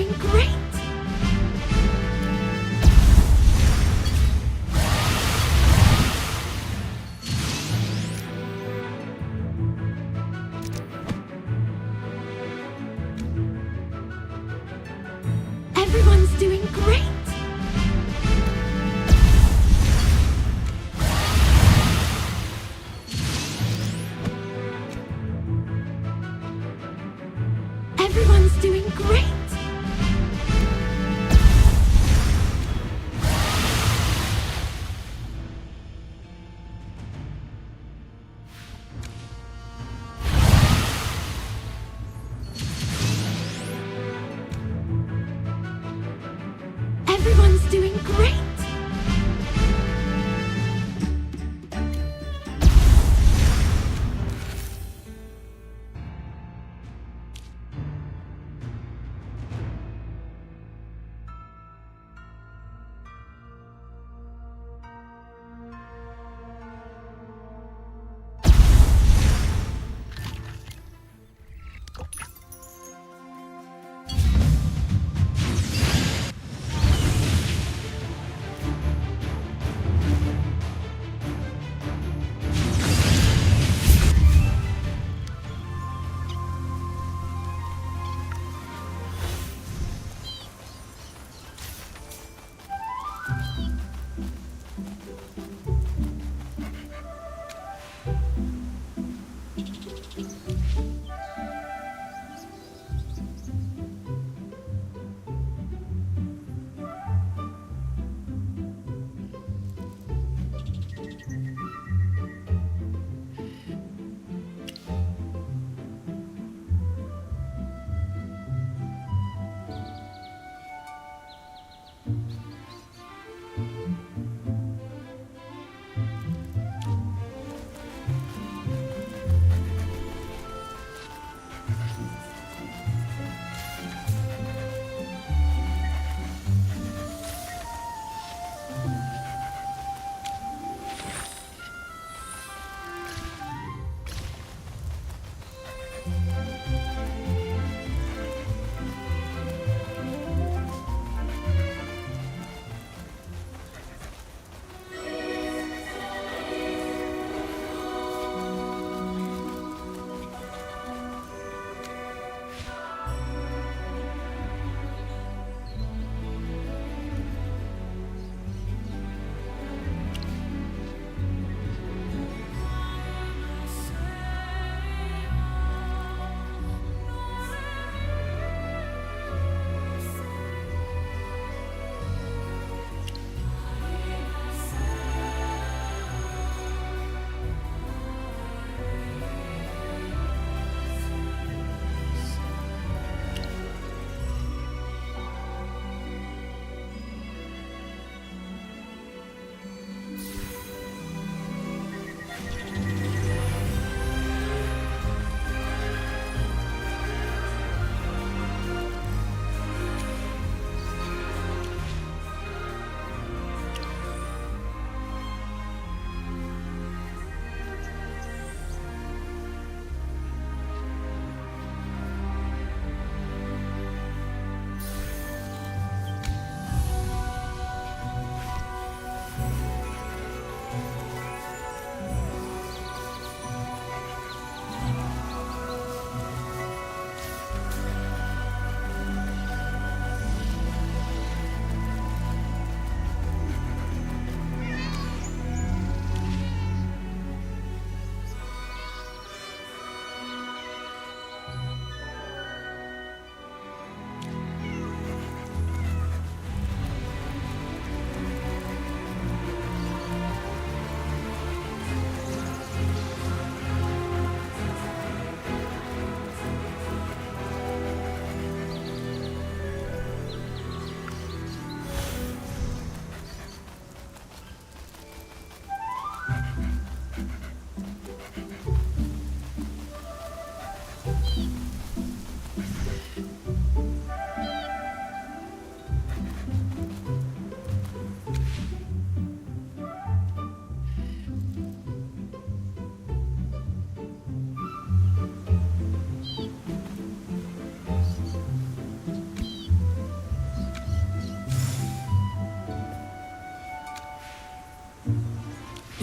doing great! Everyone's doing great! Everyone's doing great! Everyone's doing great!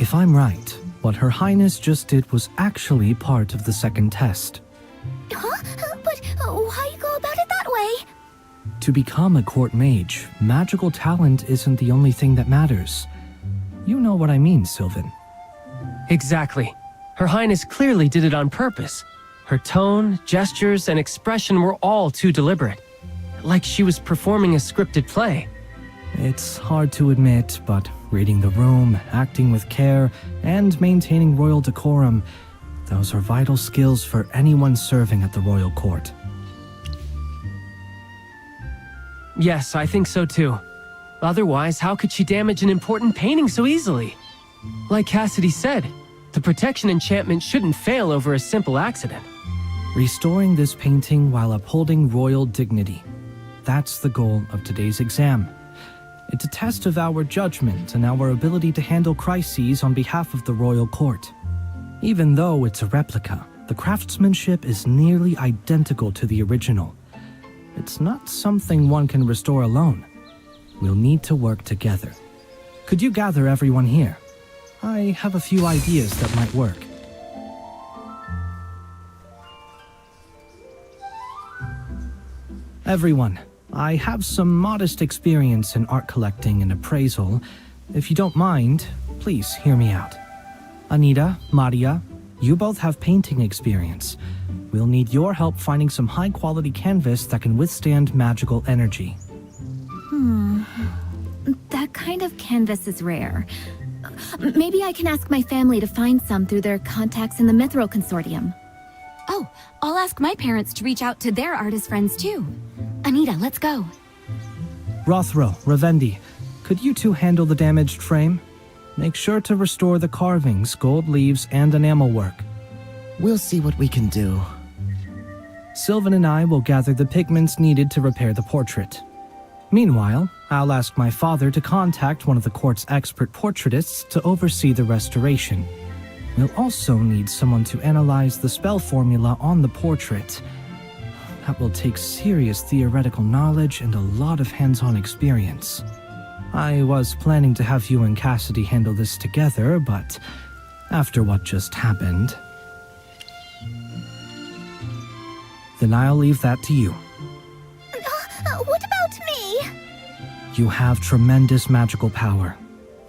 If I'm right, what Her Highness just did was actually part of the second test. Huh? But why go about it that way? To become a court mage, magical talent isn't the only thing that matters. You know what I mean, Sylvan. Exactly. Her Highness clearly did it on purpose. Her tone, gestures, and expression were all too deliberate. Like she was performing a scripted play. It's hard to admit, but reading the room, acting with care, and maintaining royal decorum, those are vital skills for anyone serving at the royal court. Yes, I think so too. Otherwise, how could she damage an important painting so easily? Like Cassidy said, the protection enchantment shouldn't fail over a simple accident. Restoring this painting while upholding royal dignity. That's the goal of today's exam. It's a test of our judgment and our ability to handle crises on behalf of the royal court. Even though it's a replica, the craftsmanship is nearly identical to the original. It's not something one can restore alone. We'll need to work together. Could you gather everyone here? I have a few ideas that might work. Everyone, I have some modest experience in art collecting and appraisal. If you don't mind, please hear me out. Anita, Maria, you both have painting experience. We'll need your help finding some high-quality canvas that can withstand magical energy. That kind of canvas is rare. Maybe I can ask my family to find some through their contacts in the Mithril Consortium. Oh, I'll ask my parents to reach out to their artist friends too. Anita, let's go. Rothro, Ravendi, could you two handle the damaged frame? Make sure to restore the carvings, gold leaves, and enamel work. We'll see what we can do. Sylvan and I will gather the pigments needed to repair the portrait. Meanwhile, I'll ask my father to contact one of the court's expert portraitists to oversee the restoration. We'll also need someone to analyze the spell formula on the portrait. That will take serious theoretical knowledge and a lot of hands-on experience. I was planning to have you and Cassidy handle this together, but after what just happened, then I'll leave that to you. What about me? You have tremendous magical power.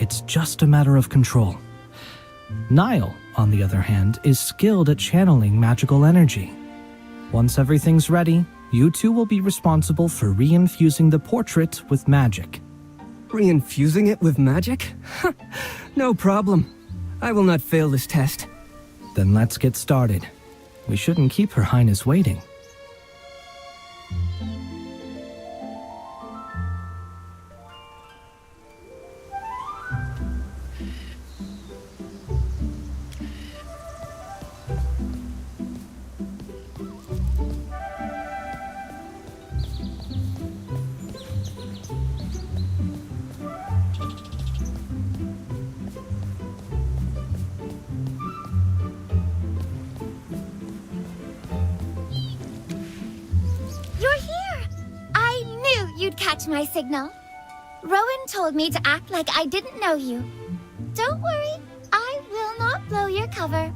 It's just a matter of control. Niall, on the other hand, is skilled at channeling magical energy. Once everything's ready, you two will be responsible for reinfusing the portrait with magic. Reinfusing it with magic? No problem. I will not fail this test. Then let's get started. We shouldn't keep Her Highness waiting. You're here! I knew you'd catch my signal. Rowan told me to act like I didn't know you. Don't worry, I will not blow your cover.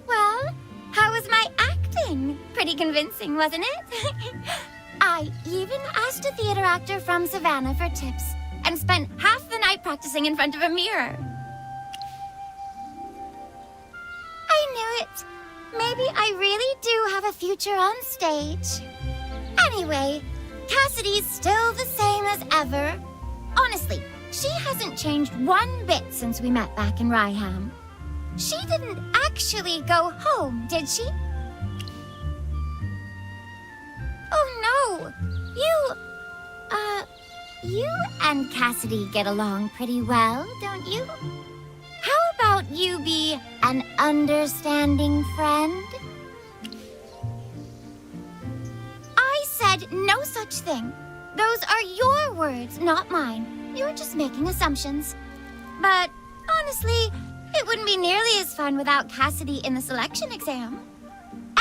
Well, how was my acting? Pretty convincing, wasn't it? I even asked a theater actor from Savannah for tips and spent half the night practicing in front of a mirror. I knew it. Maybe I really do have a future on stage. Anyway, Cassidy's still the same as ever. Honestly, she hasn't changed one bit since we met back in Ryham. She didn't actually go home, did she? Oh no! You and Cassidy get along pretty well, don't you? How about you be an understanding friend? I said no such thing. Those are your words, not mine. You're just making assumptions. But honestly, it wouldn't be nearly as fun without Cassidy in the selection exam.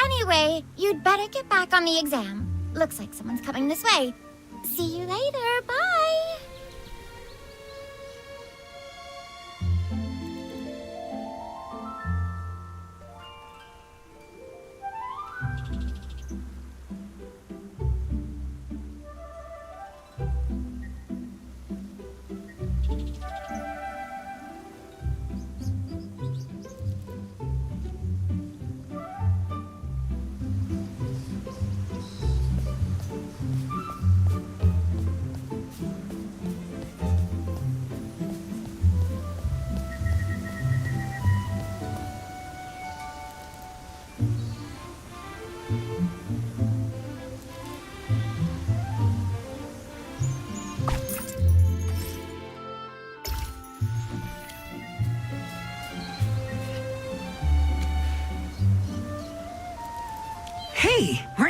Anyway, you'd better get back on the exam. Looks like someone's coming this way. See you later. Bye.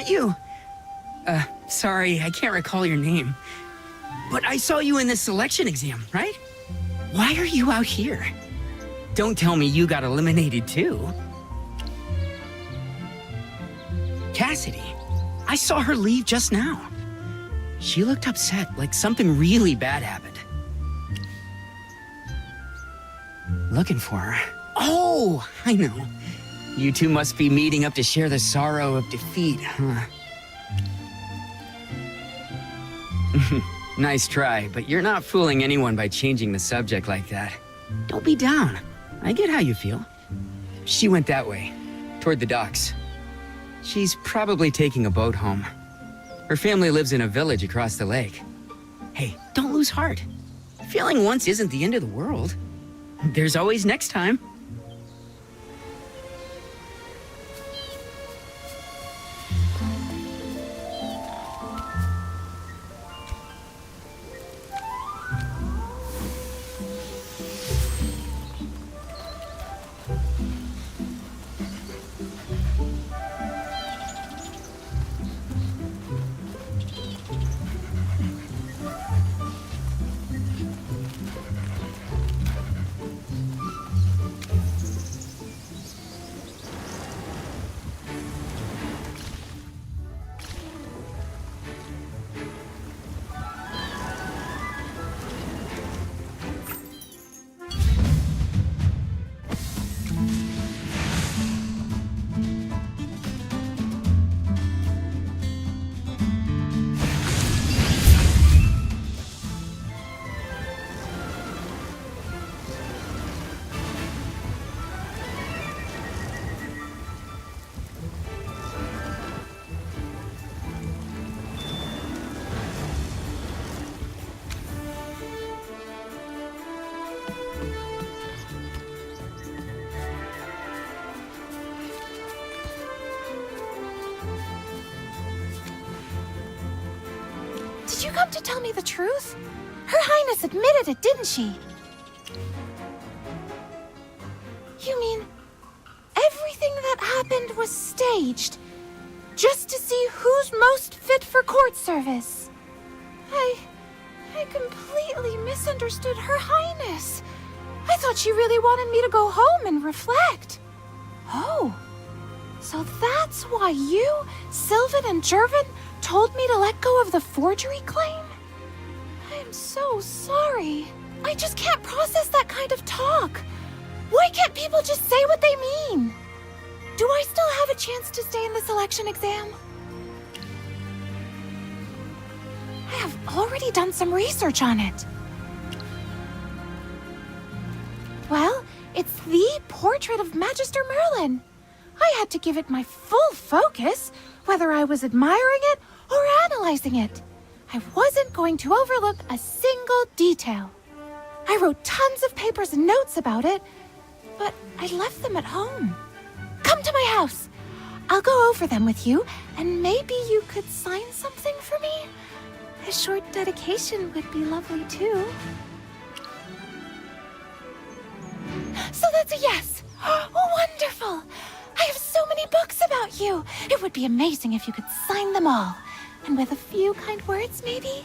that you? Sorry, I can't recall your name. But I saw you in the selection exam, right? Why are you out here? Don't tell me you got eliminated too. Cassidy, I saw her leave just now. She looked upset, like something really bad happened. Looking for her. Oh, I know. You two must be meeting up to share the sorrow of defeat, huh? Nice try, but you're not fooling anyone by changing the subject like that. Don't be down. I get how you feel. She went that way, toward the docks. She's probably taking a boat home. Her family lives in a village across the lake. Hey, don't lose heart. Failing once isn't the end of the world. There's always next time. Did you come to tell me the truth? Her Highness admitted it, didn't she? You mean everything that happened was staged just to see who's most fit for court service? I completely misunderstood Her Highness. I thought she really wanted me to go home and reflect. Oh, so that's why you, Sylvan, and Jervin told me to let go of the forgery claim? I am so sorry. I just can't process that kind of talk. Why can't people just say what they mean? Do I still have a chance to stay in the selection exam? I have already done some research on it. Well, it's the portrait of Magister Merlin. I had to give it my full focus, whether I was admiring it or analyzing it. I wasn't going to overlook a single detail. I wrote tons of papers and notes about it, but I left them at home. Come to my house. I'll go over them with you, and maybe you could sign something for me? A short dedication would be lovely too. So that's a yes. Wonderful. I have so many books about you. It would be amazing if you could sign them all. And with a few kind words, maybe?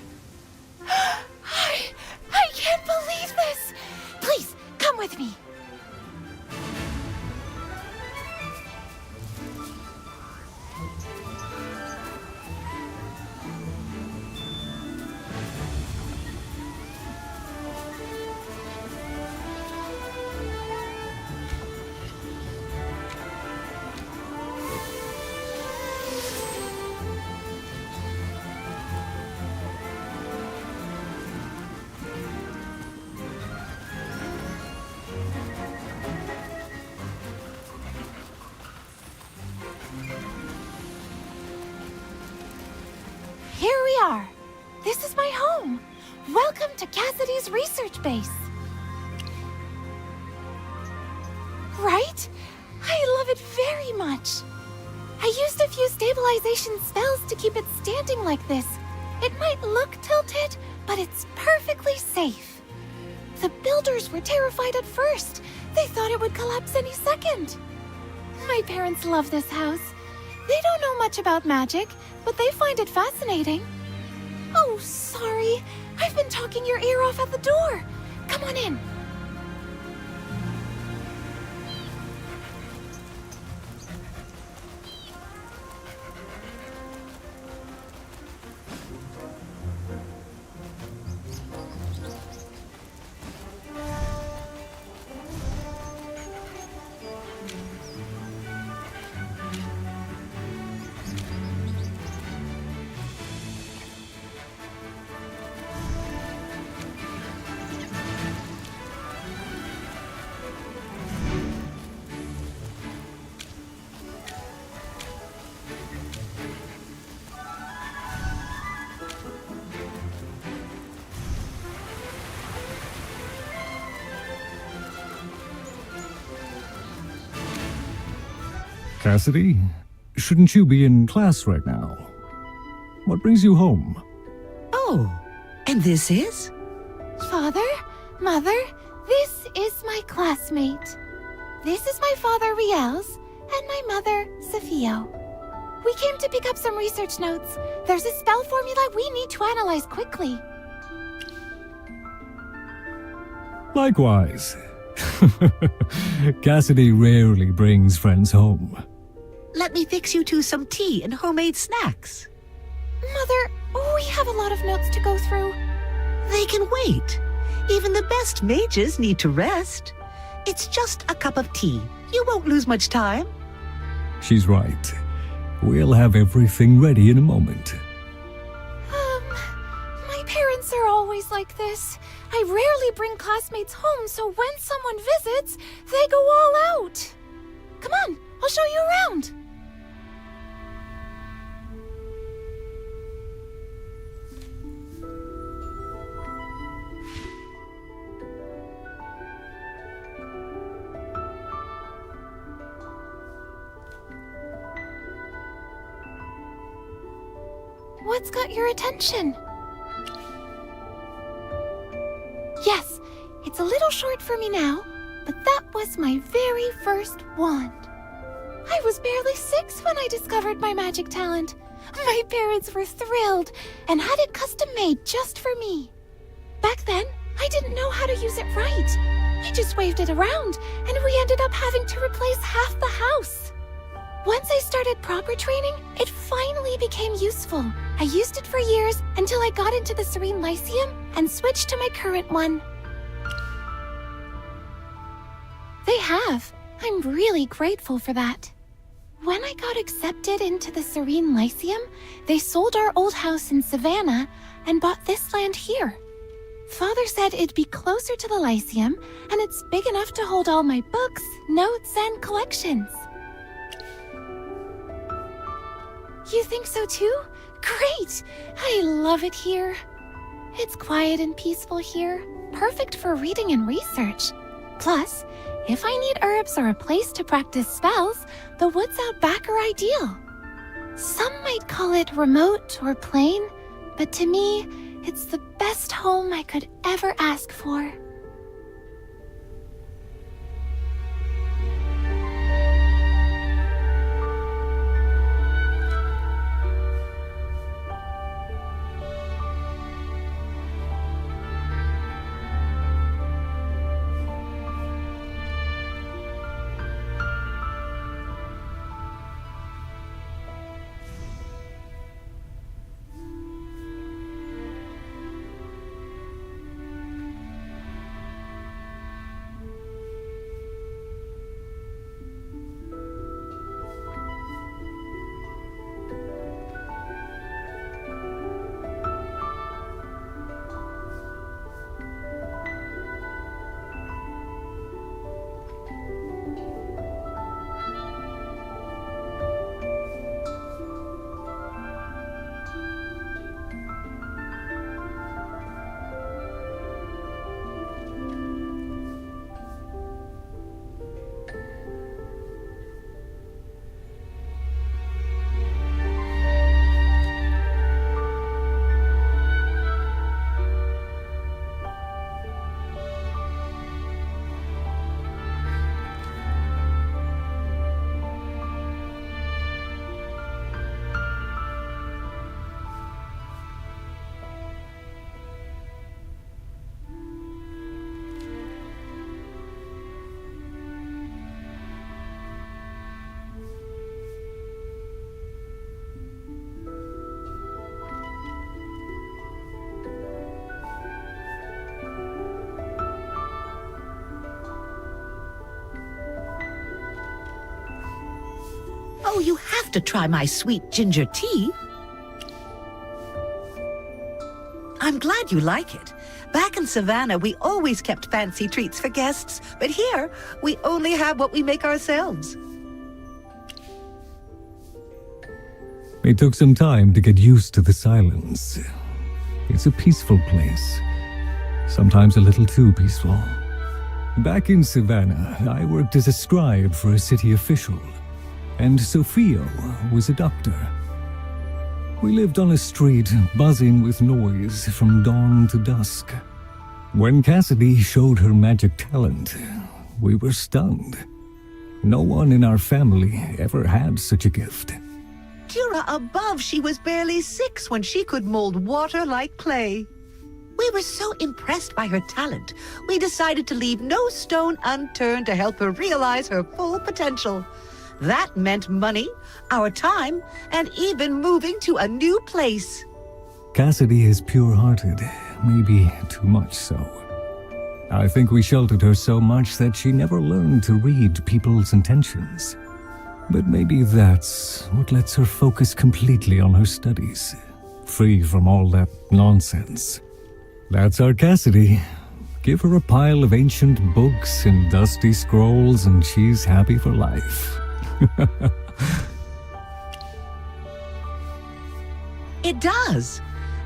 I can't believe this. Please, come with me. Here we are. This is my home. Welcome to Cassidy's research base. Right? I love it very much. I used a few stabilization spells to keep it standing like this. It might look tilted, but it's perfectly safe. The builders were terrified at first. They thought it would collapse any second. My parents love this house. They don't know much about magic, but they find it fascinating. Oh, sorry. I've been talking your ear off at the door. Come on in. Cassidy, shouldn't you be in class right now? What brings you home? Oh, and this is? Father, Mother, this is my classmate. This is my father, Riels, and my mother, Sophia. We came to pick up some research notes. There's a spell formula we need to analyze quickly. Likewise. Cassidy rarely brings friends home. Let me fix you two some tea and homemade snacks. Mother, we have a lot of notes to go through. They can wait. Even the best mages need to rest. It's just a cup of tea. You won't lose much time. She's right. We'll have everything ready in a moment. My parents are always like this. I rarely bring classmates home, so when someone visits, they go all out. Come on, I'll show you around. What's got your attention? Yes, it's a little short for me now, but that was my very first wand. I was barely 6 when I discovered my magic talent. My parents were thrilled and had it custom made just for me. Back then, I didn't know how to use it right. I just waved it around, and we ended up having to replace half the house. Once I started proper training, it finally became useful. I used it for years until I got into the Serene Lyceum and switched to my current one. They have. I'm really grateful for that. When I got accepted into the Serene Lyceum, they sold our old house in Savannah and bought this land here. Father said it'd be closer to the Lyceum, and it's big enough to hold all my books, notes, and collections. You think so too? Great! I love it here. It's quiet and peaceful here, perfect for reading and research. Plus, if I need herbs or a place to practice spells, the woods out back are ideal. Some might call it remote or plain, but to me, it's the best home I could ever ask for. Oh, you have to try my sweet ginger tea. I'm glad you like it. Back in Savannah, we always kept fancy treats for guests, but here, we only have what we make ourselves. It took some time to get used to the silence. It's a peaceful place. Sometimes a little too peaceful. Back in Savannah, I worked as a scribe for a city official, and Sophia was a doctor. We lived on a street buzzing with noise from dawn to dusk. When Cassidy showed her magic talent, we were stunned. No one in our family ever had such a gift. Jura above, she was barely 6 when she could mold water like clay. We were so impressed by her talent, we decided to leave no stone unturned to help her realize her full potential. That meant money, our time, and even moving to a new place. Cassidy is pure-hearted, maybe too much so. I think we sheltered her so much that she never learned to read people's intentions. But maybe that's what lets her focus completely on her studies, free from all that nonsense. That's our Cassidy. Give her a pile of ancient books and dusty scrolls and she's happy for life. It does.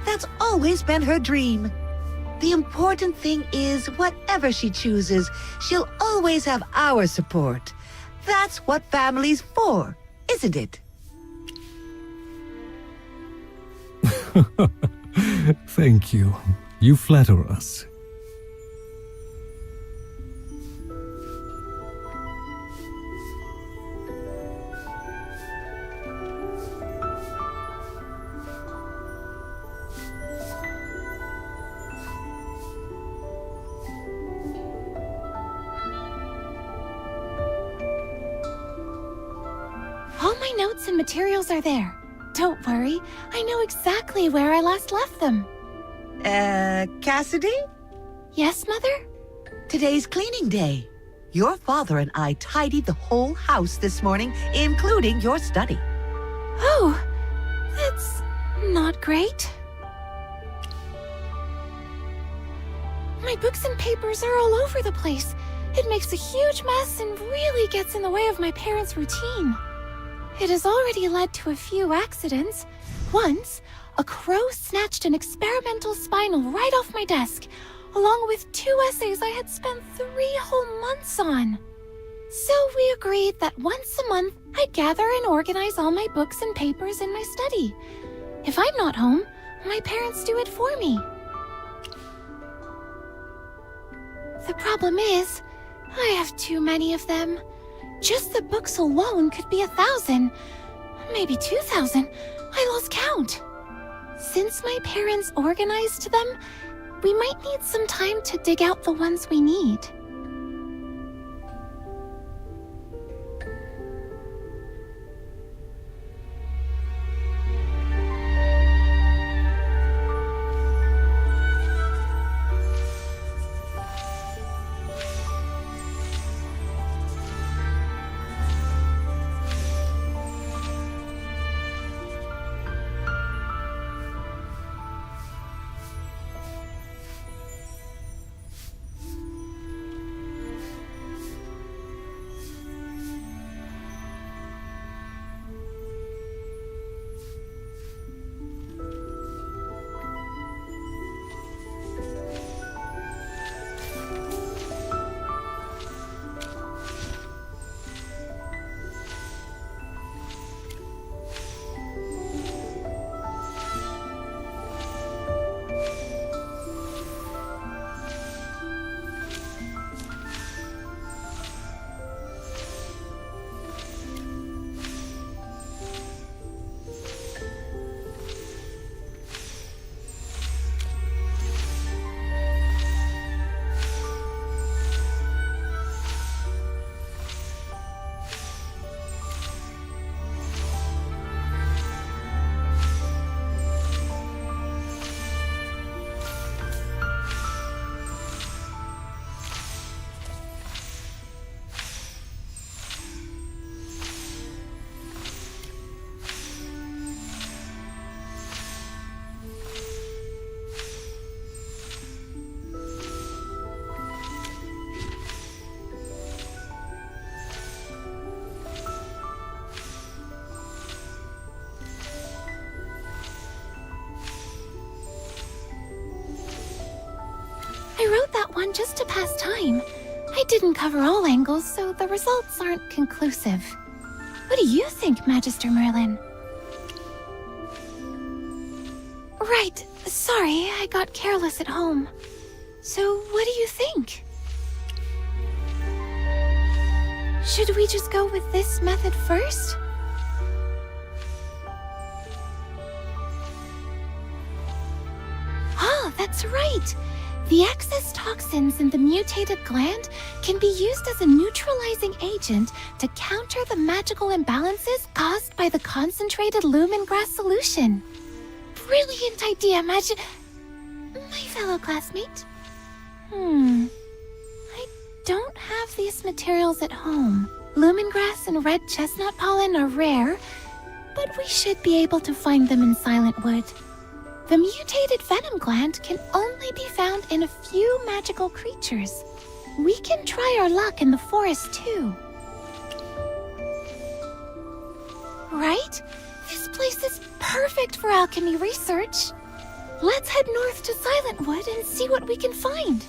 That's always been her dream. The important thing is, whatever she chooses, she'll always have our support. That's what family's for, isn't it? Thank you. You flatter us. All my notes and materials are there. Don't worry, I know exactly where I last left them. Cassidy? Yes, Mother? Today's cleaning day. Your father and I tidied the whole house this morning, including your study. Oh, that's not great. My books and papers are all over the place. It makes a huge mess and really gets in the way of my parents' routine. It has already led to a few accidents. Once, a crow snatched an experimental spinel right off my desk, along with 2 essays I had spent 3 whole months on. So we agreed that once a month, I'd gather and organize all my books and papers in my study. If I'm not home, my parents do it for me. The problem is, I have too many of them. Just the books alone could be 1,000, maybe 2,000. I lost count. Since my parents organized them, we might need some time to dig out the ones we need. one just to pass time. I didn't cover all angles, so the results aren't conclusive. What do you think, Magister Merlin? Right, sorry, I got careless at home. So, what do you think? Should we just go with this method first? Ah, that's right! The excess toxins in the mutated gland can be used as a neutralizing agent to counter the magical imbalances caused by the concentrated lemongrass solution. Brilliant idea, my fellow classmate. I don't have these materials at home. Lemongrass and red chestnut pollen are rare, but we should be able to find them in Silent Wood. The mutated venom gland can only be found in a few magical creatures. We can try our luck in the forest too. Right? This place is perfect for alchemy research. Let's head north to Silent Wood and see what we can find.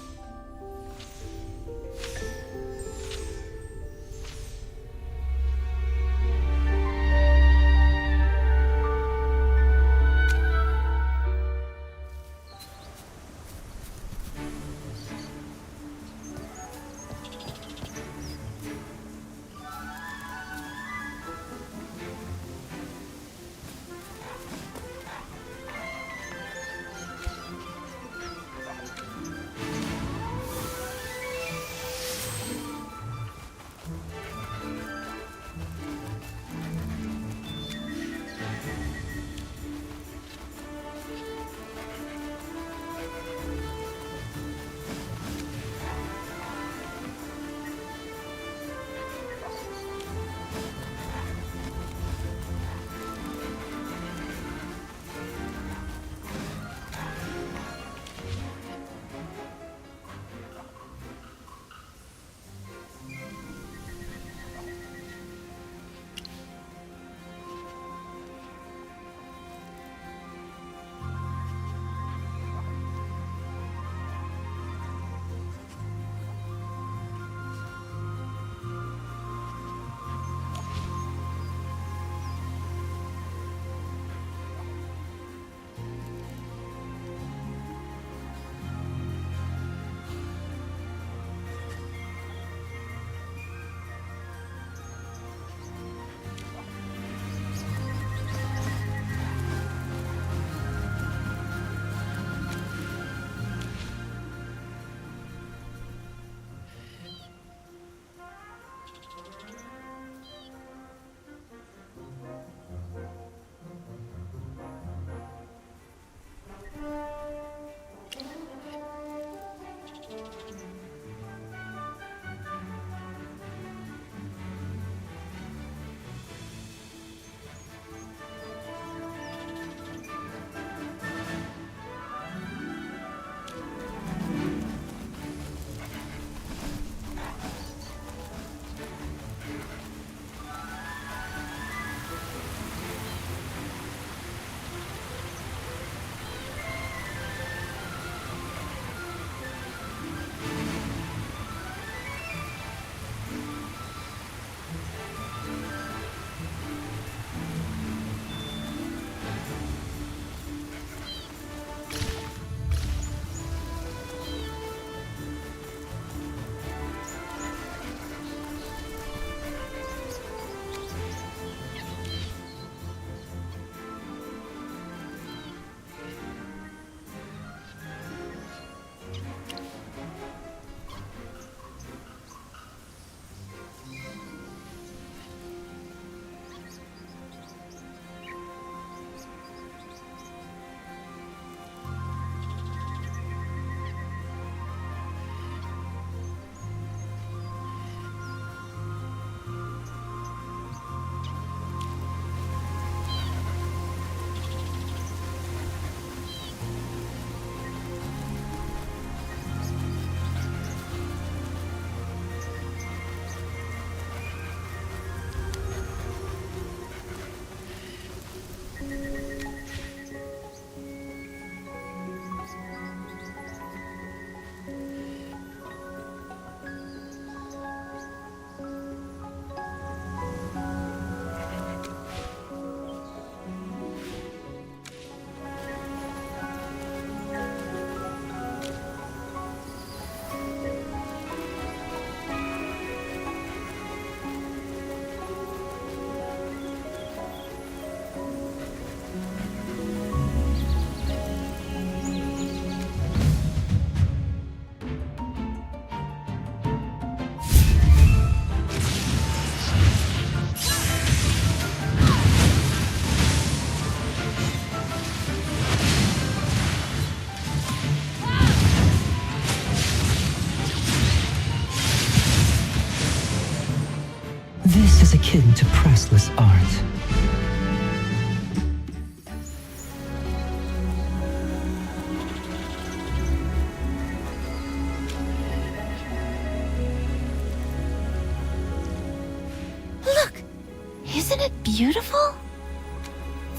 beautiful?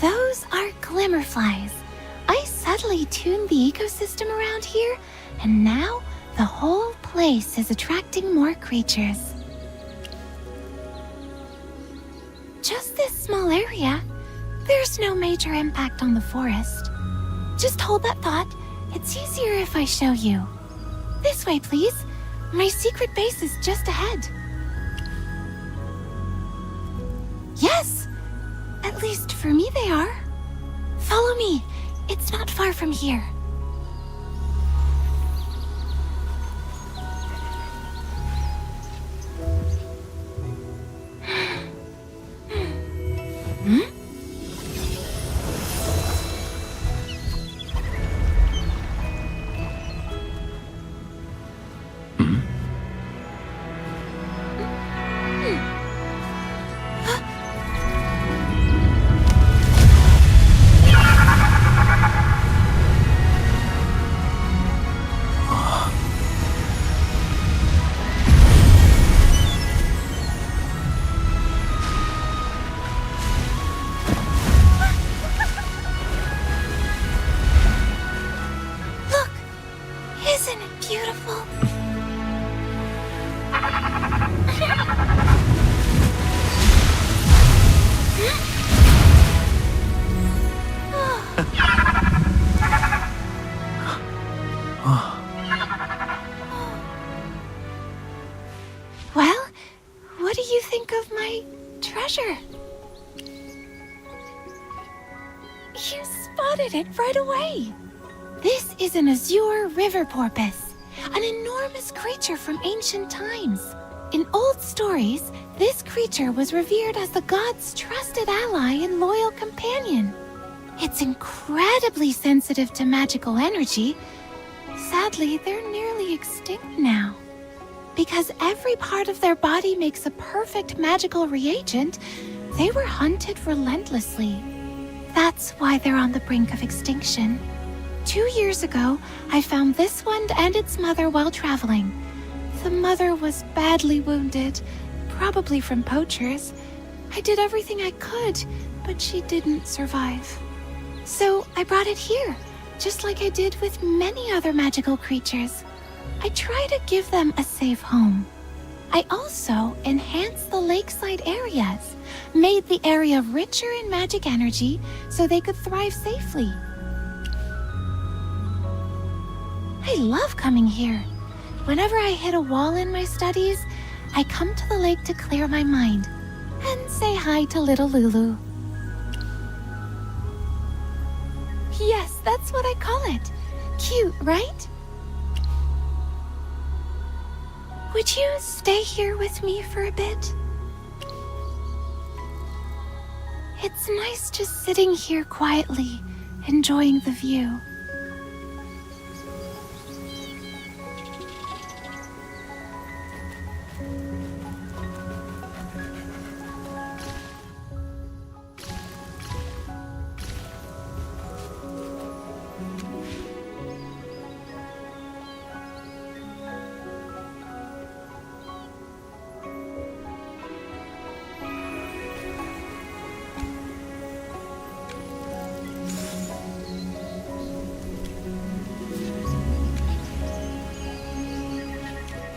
Those are glimmerflies. I subtly tuned the ecosystem around here, and now the whole place is attracting more creatures. Just this small area, there's no major impact on the forest. Just hold that thought. It's easier if I show you. This way, please. My secret base is just ahead. Yes! At least for me they are. Follow me. It's not far from here. Isn't it beautiful? Well, what do you think of my treasure? You spotted it right away. This is an azure river porpoise, an enormous creature from ancient times. In old stories, this creature was revered as the gods' trusted ally and loyal companion. It's incredibly sensitive to magical energy. Sadly, they're nearly extinct now. Because every part of their body makes a perfect magical reagent, they were hunted relentlessly. That's why they're on the brink of extinction. 2 years ago, I found this one and its mother while traveling. The mother was badly wounded, probably from poachers. I did everything I could, but she didn't survive. So I brought it here, just like I did with many other magical creatures. I try to give them a safe home. I also enhanced the lakeside areas, made the area richer in magic energy so they could thrive safely. I love coming here. Whenever I hit a wall in my studies, I come to the lake to clear my mind and say hi to little Lulu. Yes, that's what I call it. Cute, right? Would you stay here with me for a bit? It's nice just sitting here quietly, enjoying the view.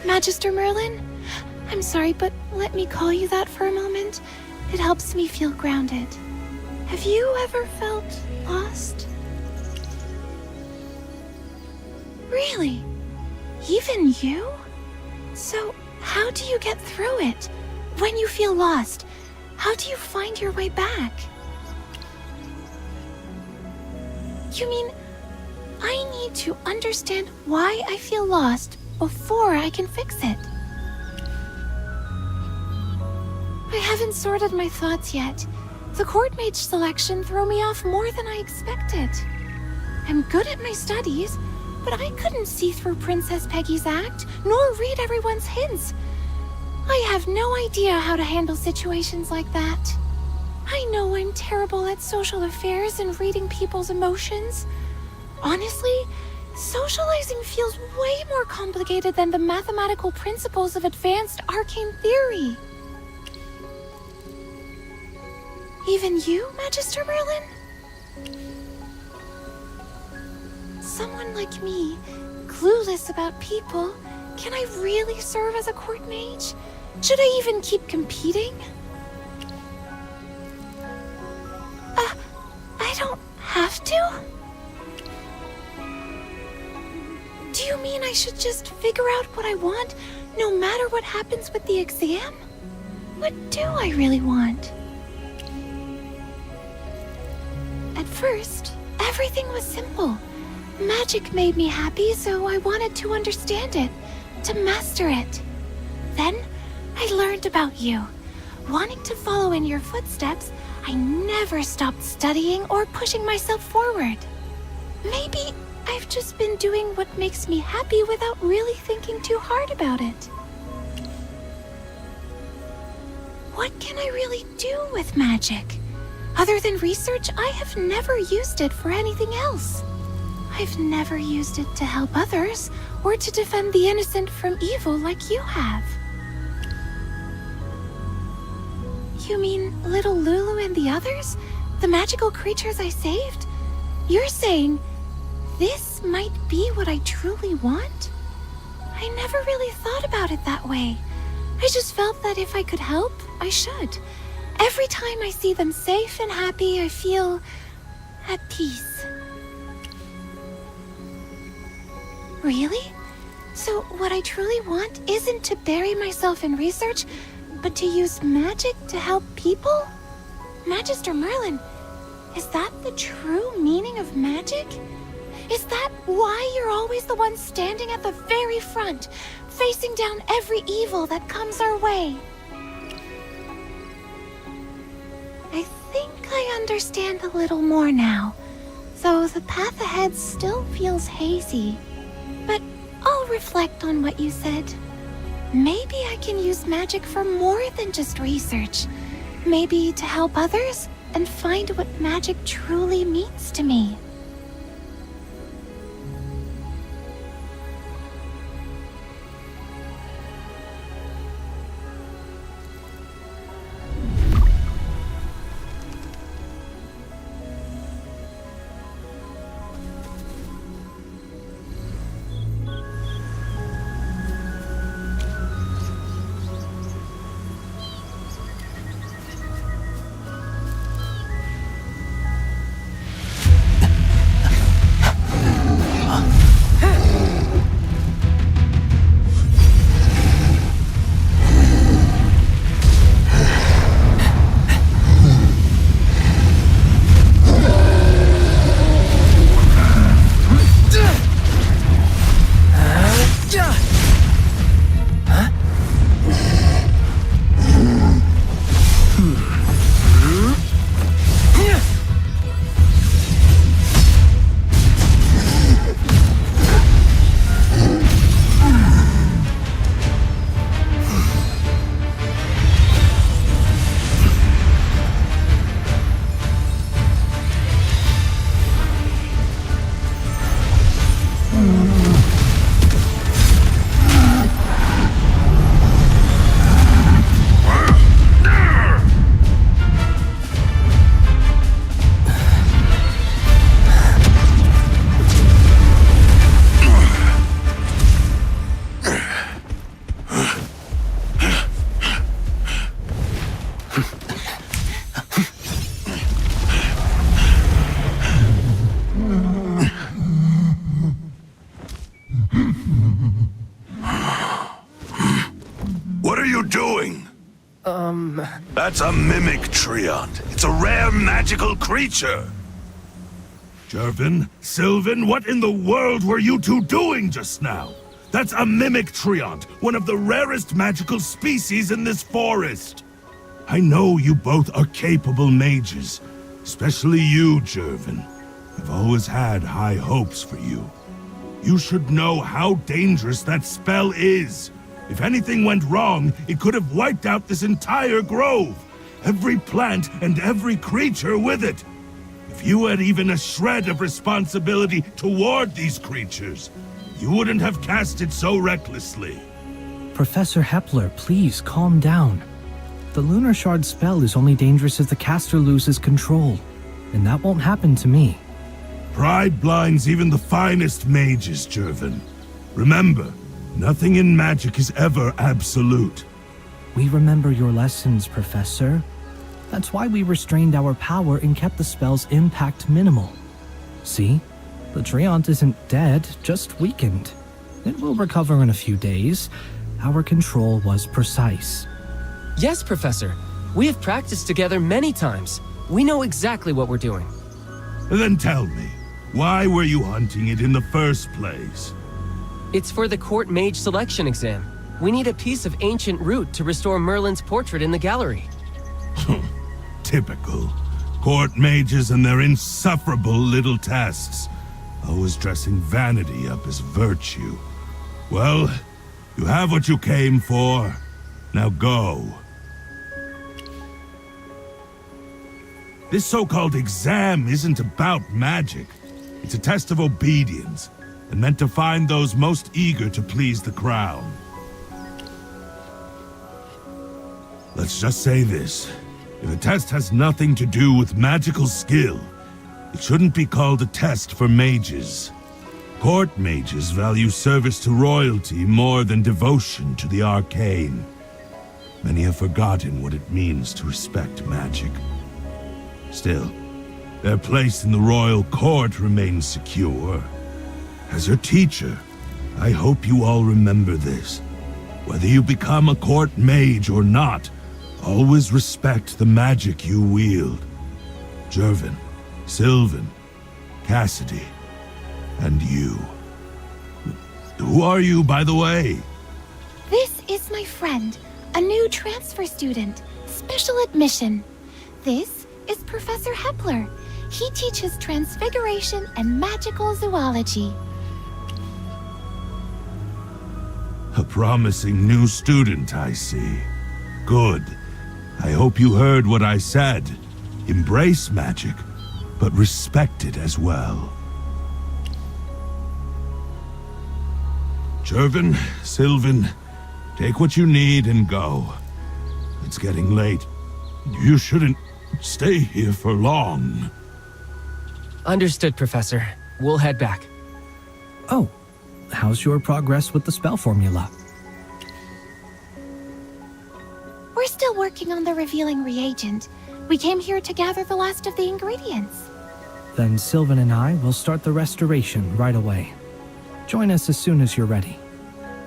Magister Merlin? I'm sorry, but let me call you that for a moment. It helps me feel grounded. Have you ever felt lost? Really? Even you? So, how do you get through it? When you feel lost, how do you find your way back? You mean, I need to understand why I feel lost before I can fix it. I haven't sorted my thoughts yet. The court mage selection threw me off more than I expected. I'm good at my studies, but I couldn't see through Princess Peggy's act, nor read everyone's hints. I have no idea how to handle situations like that. I know I'm terrible at social affairs and reading people's emotions. Honestly, socializing feels way more complicated than the mathematical principles of advanced arcane theory. Even you, Magister Merlin? Someone like me, clueless about people, can I really serve as a court mage? Should I even keep competing? I don't have to? Do you mean I should just figure out what I want, no matter what happens with the exam? What do I really want? At first, everything was simple. Magic made me happy, so I wanted to understand it, to master it. Then, I learned about you. Wanting to follow in your footsteps, I never stopped studying or pushing myself forward. Maybe I've just been doing what makes me happy without really thinking too hard about it. What can I really do with magic? Other than research, I have never used it for anything else. I've never used it to help others or to defend the innocent from evil like you have. You mean little Lulu and the others? The magical creatures I saved? You're saying this might be what I truly want? I never really thought about it that way. I just felt that if I could help, I should. Every time I see them safe and happy, I feel at peace. Really? So what I truly want isn't to bury myself in research, but to use magic to help people? Magister Merlin, is that the true meaning of magic? Is that why you're always the one standing at the very front, facing down every evil that comes our way? I think I understand a little more now, though the path ahead still feels hazy. But I'll reflect on what you said. Maybe I can use magic for more than just research. Maybe to help others and find what magic truly means to me. That's a mimic treant. It's a rare magical creature. Jervin, Sylvan, what in the world were you two doing just now? That's a mimic treant, one of the rarest magical species in this forest. I know you both are capable mages, especially you, Jervin. I've always had high hopes for you. You should know how dangerous that spell is. If anything went wrong, it could have wiped out this entire grove. Every plant and every creature with it. If you had even a shred of responsibility toward these creatures, you wouldn't have cast it so recklessly. Professor Hepler, please calm down. the Lunar Shard spell is only dangerous if the caster loses control, and that won't happen to me. Pride blinds even the finest mages, Jervin. Remember, nothing in magic is ever absolute. We remember your lessons, Professor. That's why we restrained our power and kept the spell's impact minimal. See? The Treant isn't dead, just weakened. It will recover in a few days. Our control was precise. Yes, Professor. We have practiced together many times. We know exactly what we're doing. Then tell me, why were you hunting it in the first place? It's for the court mage selection exam. We need a piece of ancient root to restore Merlin's portrait in the gallery. Typical. Court mages and their insufferable little tests. Always dressing vanity up as virtue. Well, you have what you came for. Now go. This so-called exam isn't about magic. It's a test of obedience, and meant to find those most eager to please the crown. Let's just say this. If a test has nothing to do with magical skill, it shouldn't be called a test for mages. Court mages value service to royalty more than devotion to the arcane. Many have forgotten what it means to respect magic. Still, their place in the royal court remains secure. As your teacher, I hope you all remember this. Whether you become a court mage or not, always respect the magic you wield. Jervin, Sylvan, Cassidy, and you. Who are you, by the way? This is my friend, a new transfer student, special admission. This is Professor Hepler. He teaches transfiguration and magical zoology. A promising new student, I see. Good. I hope you heard what I said. Embrace magic, but respect it as well. Jervin, Sylvan, take what you need and go. It's getting late. You shouldn't stay here for long. Understood, Professor. We'll head back. Oh, how's your progress with the spell formula? We're still working on the revealing reagent. We came here to gather the last of the ingredients. Then Sylvan and I will start the restoration right away. Join us as soon as you're ready.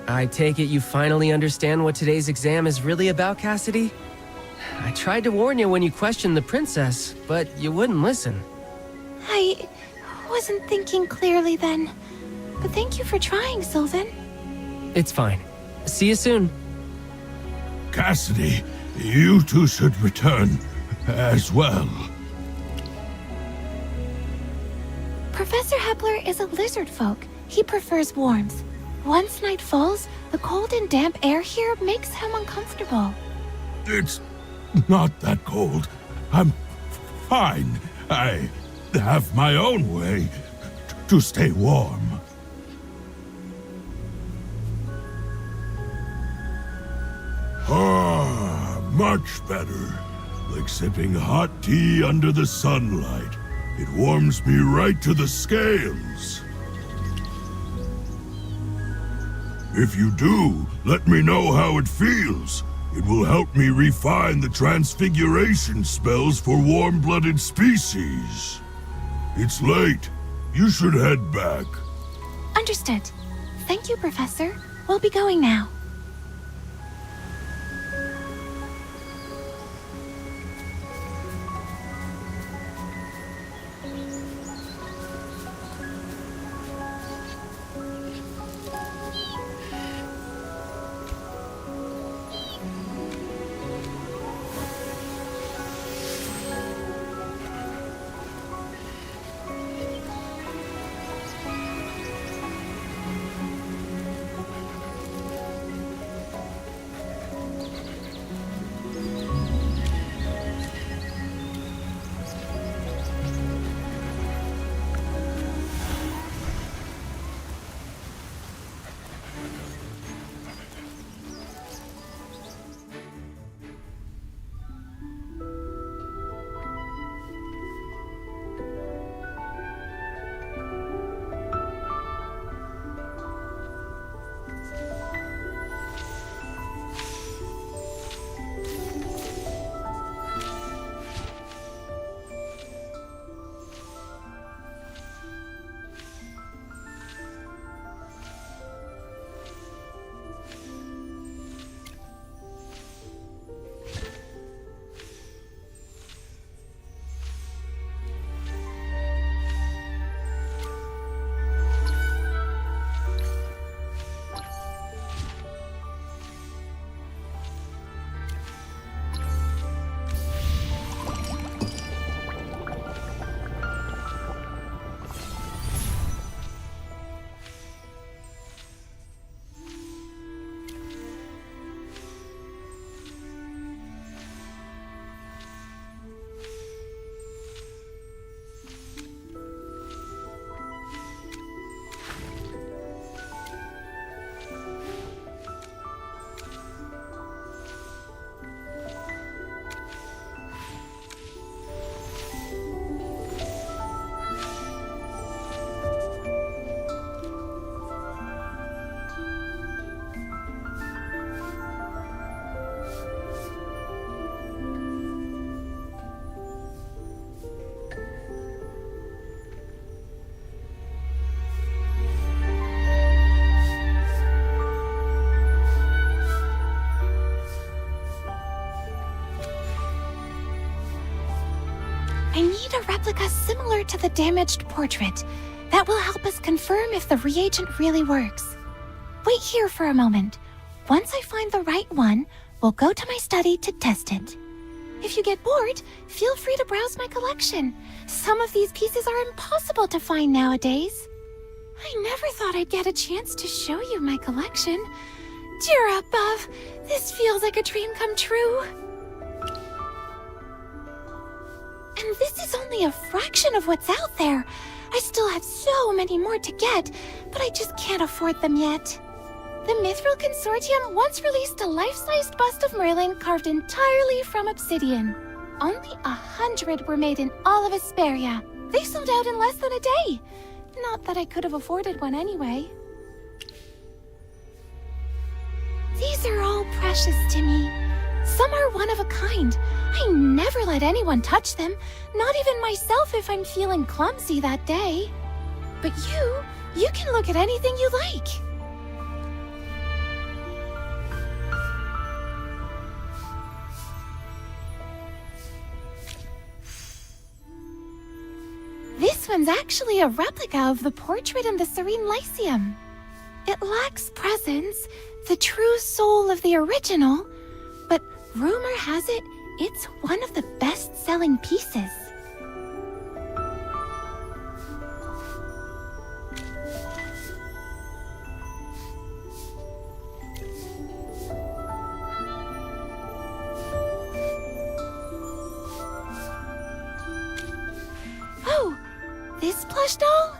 I take it you finally understand what today's exam is really about, Cassidy? I tried to warn you when you questioned the princess, but you wouldn't listen. I wasn't thinking clearly then. But thank you for trying, Sylvan. It's fine. See you soon. Cassidy, you two should return as well. Professor Hepler is a lizard folk. He prefers warmth. Once night falls, the cold and damp air here makes him uncomfortable. It's not that cold. I'm fine. I have my own way to stay warm. Ah, much better. Like sipping hot tea under the sunlight. It warms me right to the scales. If you do, let me know how it feels. It will help me refine the transfiguration spells for warm-blooded species. It's late. You should head back. Understood. Thank you, Professor. We'll be going now. replica similar to the damaged portrait. That will help us confirm if the reagent really works. Wait here for a moment. Once I find the right one, we'll go to my study to test it. If you get bored, feel free to browse my collection. Some of these pieces are impossible to find nowadays. I never thought I'd get a chance to show you my collection. Dear above, this feels like a dream come true. And this is only a fraction of what's out there. I still have so many more to get, but I just can't afford them yet. The Mithril Consortium once released a life-sized bust of Merlin carved entirely from obsidian. Only 100 were made in all of Asperia. They sold out in less than a day. Not that I could have afforded one anyway. These are all precious to me. Some are one of a kind. I never let anyone touch them, not even myself if I'm feeling clumsy that day. But you can look at anything you like. This one's actually a replica of the portrait in the Serene Lyceum. It lacks presence, the true soul of the original, but rumor has it, it's one of the best-selling pieces. Oh, this plush doll?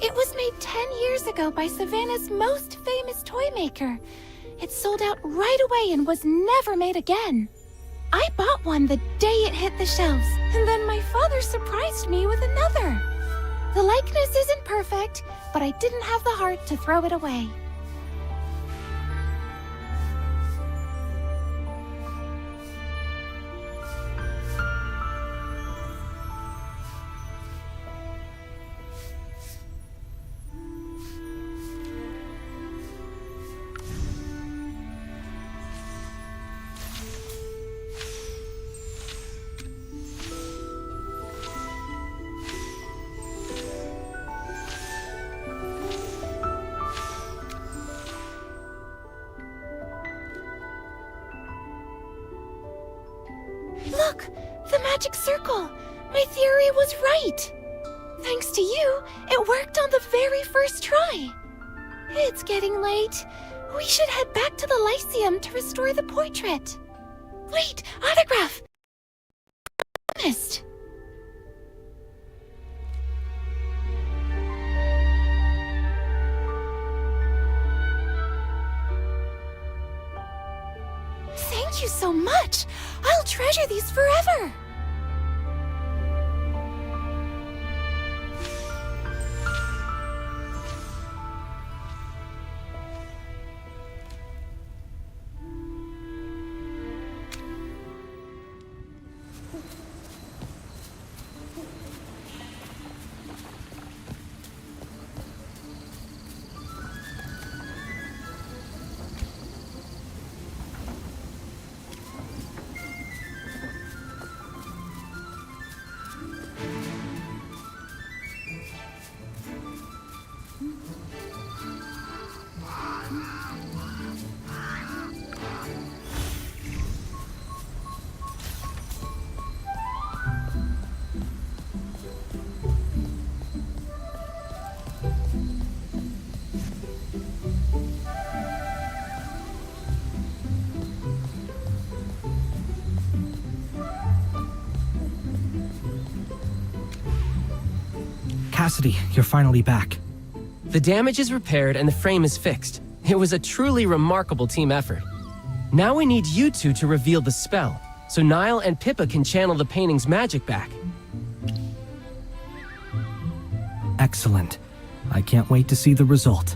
It was made 10 years ago by Savannah's most famous toy maker. It sold out right away and was never made again. I bought one the day it hit the shelves, and then my father surprised me with another. The likeness isn't perfect, but I didn't have the heart to throw it away. Look! The magic circle! My theory was right! Thanks to you, it worked on the very first try. It's getting late. We should head back to the Lyceum to restore the portrait. Wait! Autograph! Missed! Thank you so much! I'll treasure these forever! Cassidy, you're finally back. The damage is repaired and the frame is fixed. It was a truly remarkable team effort. Now we need you two to reveal the spell, so Niall and Pippa can channel the painting's magic back. Excellent. I can't wait to see the result.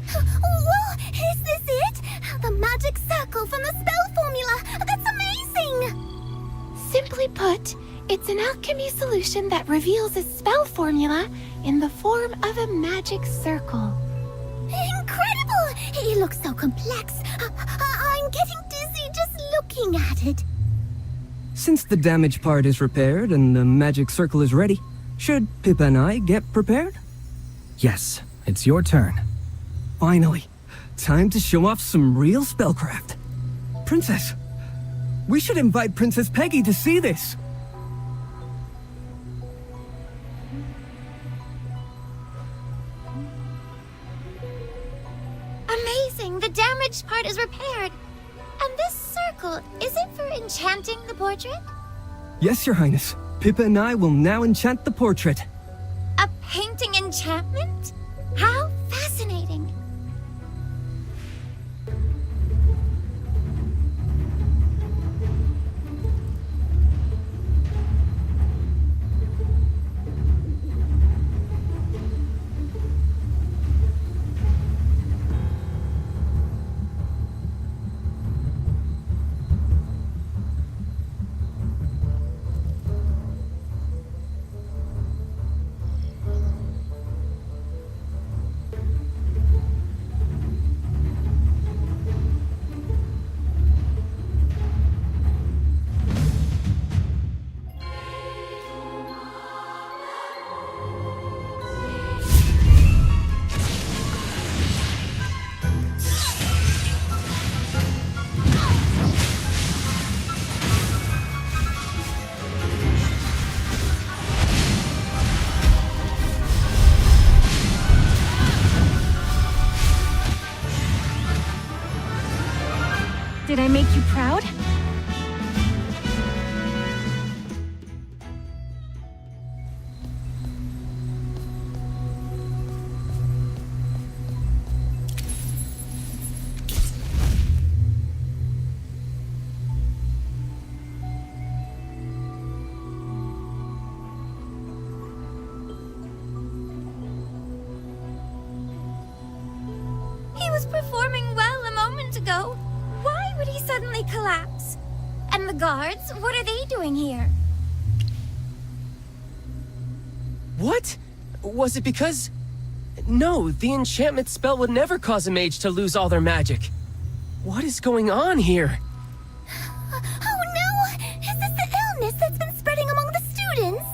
Whoa! Is this it? The magic circle from the spell formula! That's amazing! Simply put, It's an alchemy solution that reveals a spell formula in the form of a magic circle. Incredible! It looks so complex. I'm getting dizzy just looking at it. Since the damaged part is repaired and the magic circle is ready, should Pippa and I get prepared? Yes, it's your turn. Finally, time to show off some real spellcraft. Princess, we should invite Princess Peggy to see this. Amazing! The damaged part is repaired. And this circle, is it for enchanting the portrait? Yes, Your Highness. Pippa and I will now enchant the portrait. A painting enchantment? How fascinating! Did I make you proud? He was performing well a moment ago. Why would he suddenly collapse? And the guards, what are they doing here? What? Was it because... No, the enchantment spell would never cause a mage to lose all their magic. What is going on here? Oh no! Is this the illness that's been spreading among the students?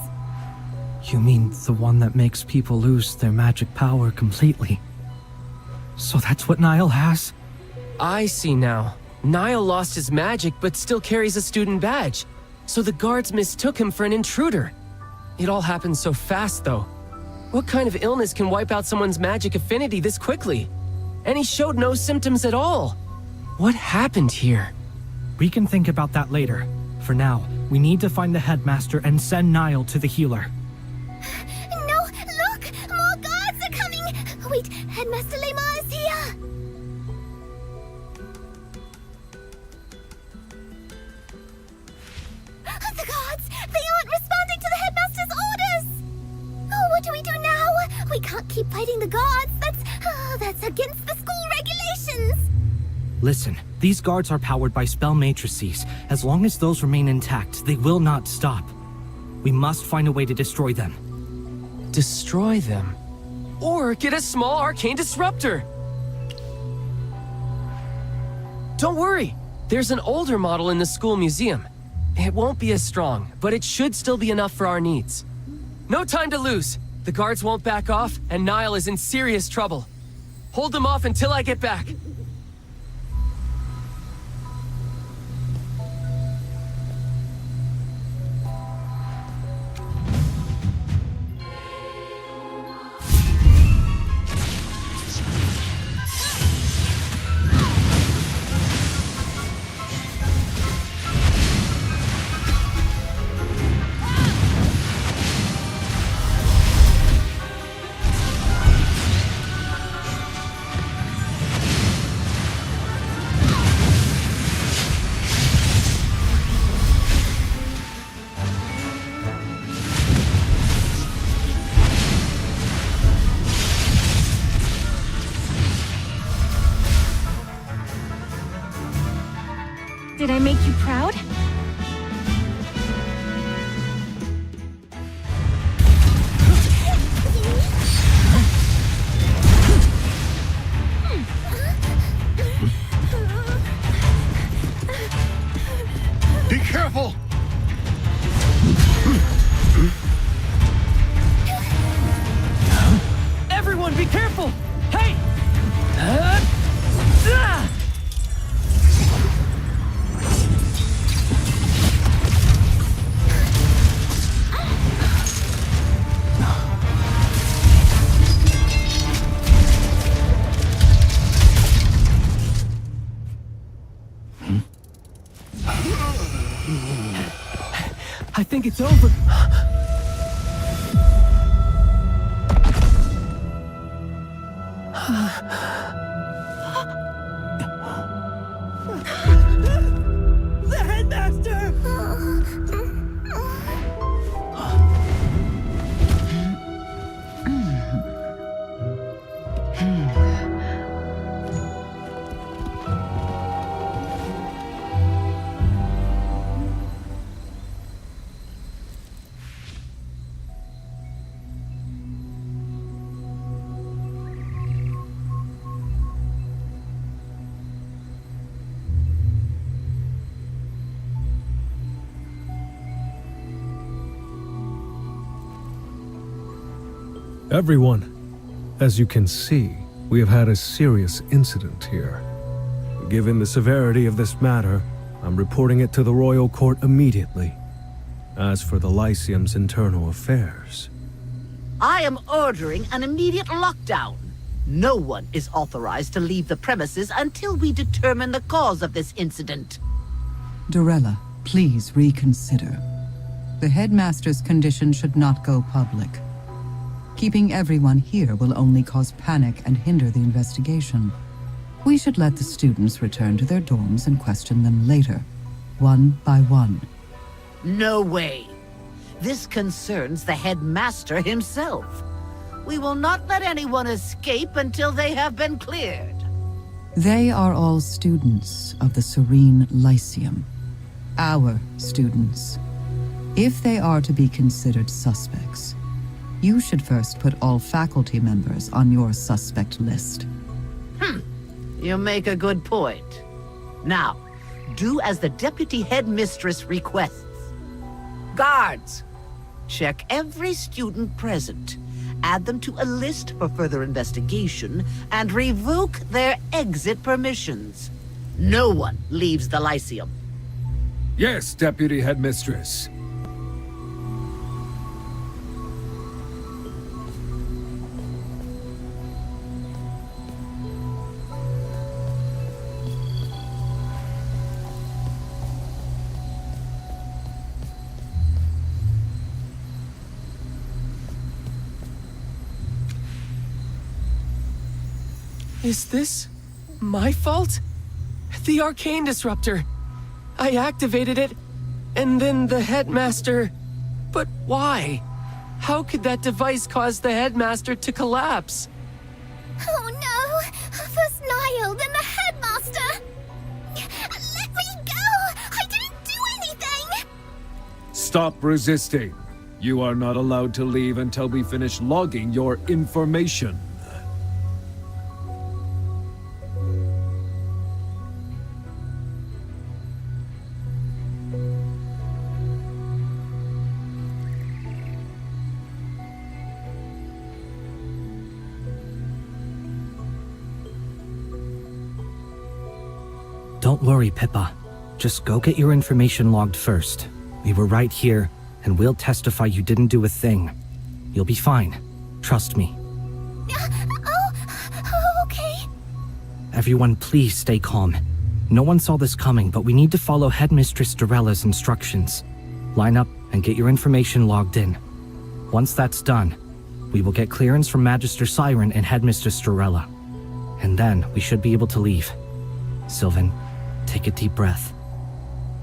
You mean the one that makes people lose their magic power completely? So that's what Niall has? I see now. Niall lost his magic, but still carries a student badge. So the guards mistook him for an intruder. It all happened so fast, though. What kind of illness can wipe out someone's magic affinity this quickly? And he showed no symptoms at all. What happened here? We can think about that later. For now, we need to find the headmaster and send Niall to the healer. No, look! More guards are coming! Wait, Headmaster Lema is here! The guards! They aren't responding to the headmaster's orders! Oh, what do we do now? We can't keep fighting the guards. That's against the school regulations! Listen, these guards are powered by spell matrices. As long as those remain intact, they will not stop. We must find a way to destroy them. Destroy them? Or get a small arcane disruptor! Don't worry! There's an older model in the school museum. It won't be as strong, but it should still be enough for our needs. No time to lose! The guards won't back off, and Niall is in serious trouble. Hold them off until I get back. Did I make you proud? It's over. The headmaster! Everyone, as you can see, we have had a serious incident here. Given the severity of this matter, I'm reporting it to the royal court immediately. As for the Lyceum's internal affairs, I am ordering an immediate lockdown. No one is authorized to leave the premises until we determine the cause of this incident. Dorella, please reconsider. The headmaster's condition should not go public. Keeping everyone here will only cause panic and hinder the investigation. We should let the students return to their dorms and question them later, one by one. No way. This concerns the headmaster himself. We will not let anyone escape until they have been cleared. They are all students of the Serene Lyceum. Our students. If they are to be considered suspects, you should first put all faculty members on your suspect list. You make a good point. Now, do as the deputy headmistress requests. Guards, check every student present, add them to a list for further investigation, and revoke their exit permissions. No one leaves the Lyceum. yes, Deputy Headmistress. Is this my fault? The arcane disruptor. I activated it, and then the headmaster... But why? How could that device cause the headmaster to collapse? Oh no! First Niall, then the headmaster! Let me go! I didn't do anything! Stop resisting. You are not allowed to leave until we finish logging your information. Don't worry, Pippa. Just go get your information logged first. We were right here, and we'll testify you didn't do a thing. You'll be fine. Trust me. Okay. Everyone, please stay calm. No one saw this coming, but we need to follow Headmistress Dorella's instructions. Line up and get your information logged in. Once that's done, we will get clearance from Magister Siren and Headmistress Dorella. And then we should be able to leave. Sylvan, take a deep breath.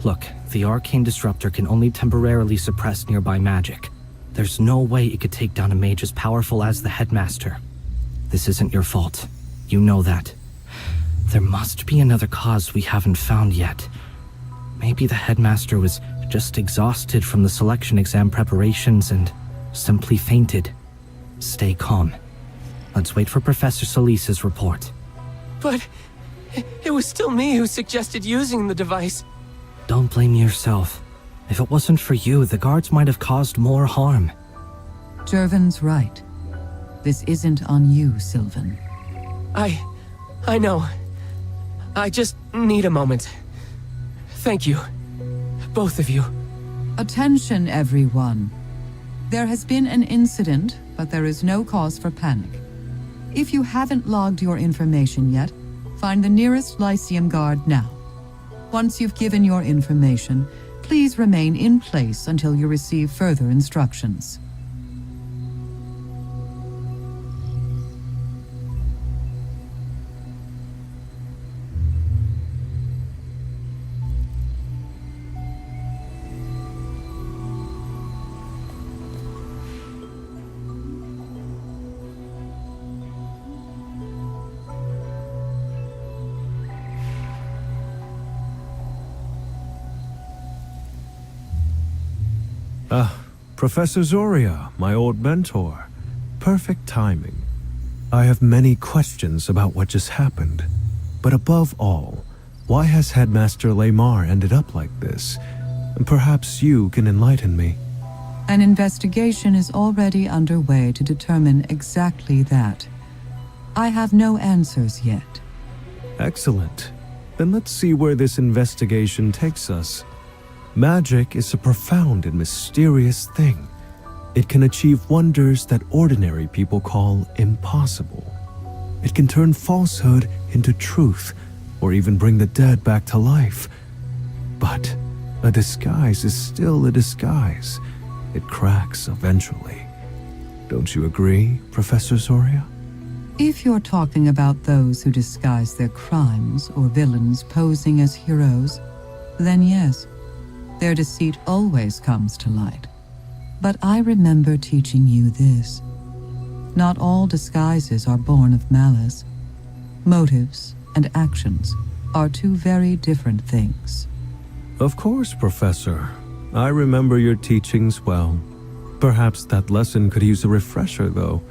Look, the arcane disruptor can only temporarily suppress nearby magic. There's no way it could take down a mage as powerful as the headmaster. This isn't your fault. You know that. There must be another cause we haven't found yet. Maybe the headmaster was just exhausted from the selection exam preparations and simply fainted. Stay calm. Let's wait for Professor Solis's report. But it was still me who suggested using the device. Don't blame yourself. If it wasn't for you, the guards might have caused more harm. Jervin's right. This isn't on you, Sylvan. I know. I just need a moment. Thank you. Both of you. Attention, everyone. There has been an incident, but there is no cause for panic. If you haven't logged your information yet, find the nearest Lyceum guard now. Once you've given your information, Please remain in place until you receive further instructions. Professor Zoria, my old mentor. Perfect timing. I have many questions about what just happened. But above all, why has Headmaster Lamar ended up like this? Perhaps you can enlighten me. An investigation is already underway to determine exactly that. I have no answers yet. Excellent. Then let's see where this investigation takes us. Magic is a profound and mysterious thing. It can achieve wonders that ordinary people call impossible. It can turn falsehood into truth, or even bring the dead back to life. But a disguise is still a disguise. It cracks eventually. Don't you agree, Professor Zoria? If you're talking about those who disguise their crimes or villains posing as heroes, then yes. Their deceit always comes to light. But I remember teaching you this. Not all disguises are born of malice. Motives and actions are two very different things. Of course, Professor. I remember your teachings well. Perhaps that lesson could use a refresher, though.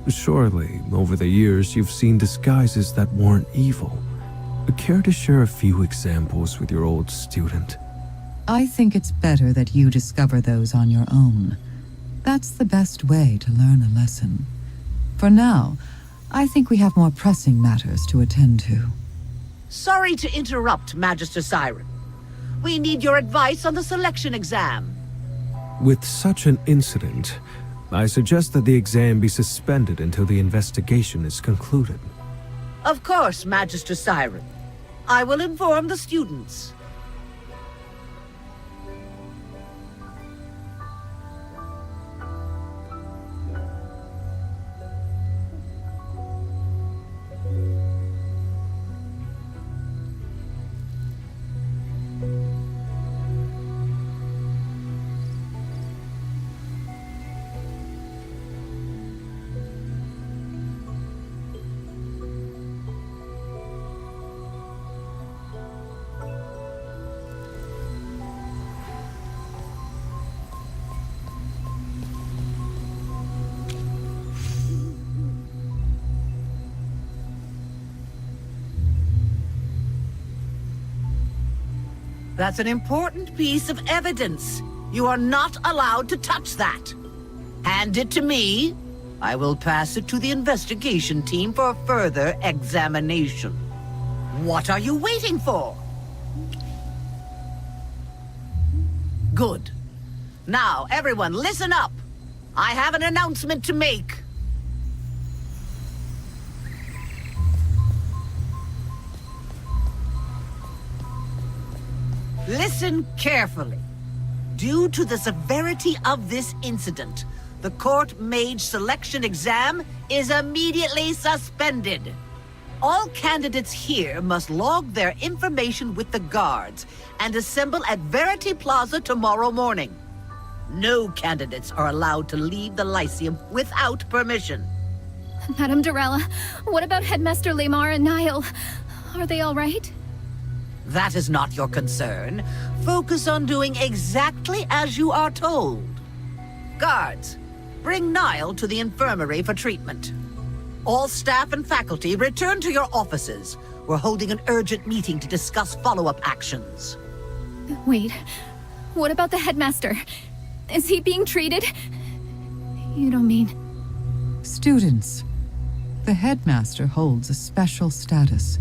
Surely, over the years, you've seen disguises that weren't evil. Care to share a few examples with your old student? I think it's better that you discover those on your own. That's the best way to learn a lesson. For now, I think we have more pressing matters to attend to. Sorry to interrupt, Magister Siren. We need your advice on the selection exam. With such an incident, I suggest that the exam be suspended until the investigation is concluded. Of course, Magister Siren. I will inform the students. That's an important piece of evidence. You are not allowed to touch that. Hand it to me. I will pass it to the investigation team for further examination. What are you waiting for? Good. Now, everyone, listen up. I have an announcement to make. Listen carefully. Due to the severity of this incident, the court mage selection exam is immediately suspended. All candidates here must log their information with the guards and assemble at Verity Plaza tomorrow morning. No candidates are allowed to leave the Lyceum without permission. Madame Dorella, what about Headmaster Lamar and Niall? Are they all right? That is not your concern. Focus on doing exactly as you are told. Guards, bring Niall to the infirmary for treatment. All staff and faculty return to your offices. We're holding an urgent meeting to discuss follow-up actions. Wait, what about the headmaster? Is he being treated? You don't mean... Students, the headmaster holds a special status.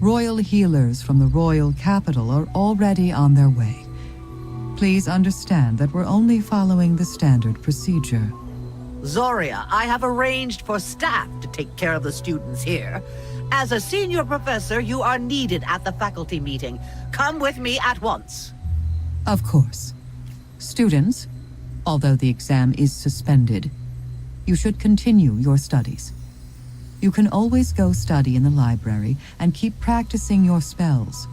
Royal healers from the royal capital are already on their way. Please understand that we're only following the standard procedure. Zoria, I have arranged for staff to take care of the students here. As a senior professor, you are needed at the faculty meeting. Come with me at once. Of course. Students, although the exam is suspended, you should continue your studies. You can always go study in the library and keep practicing your spells.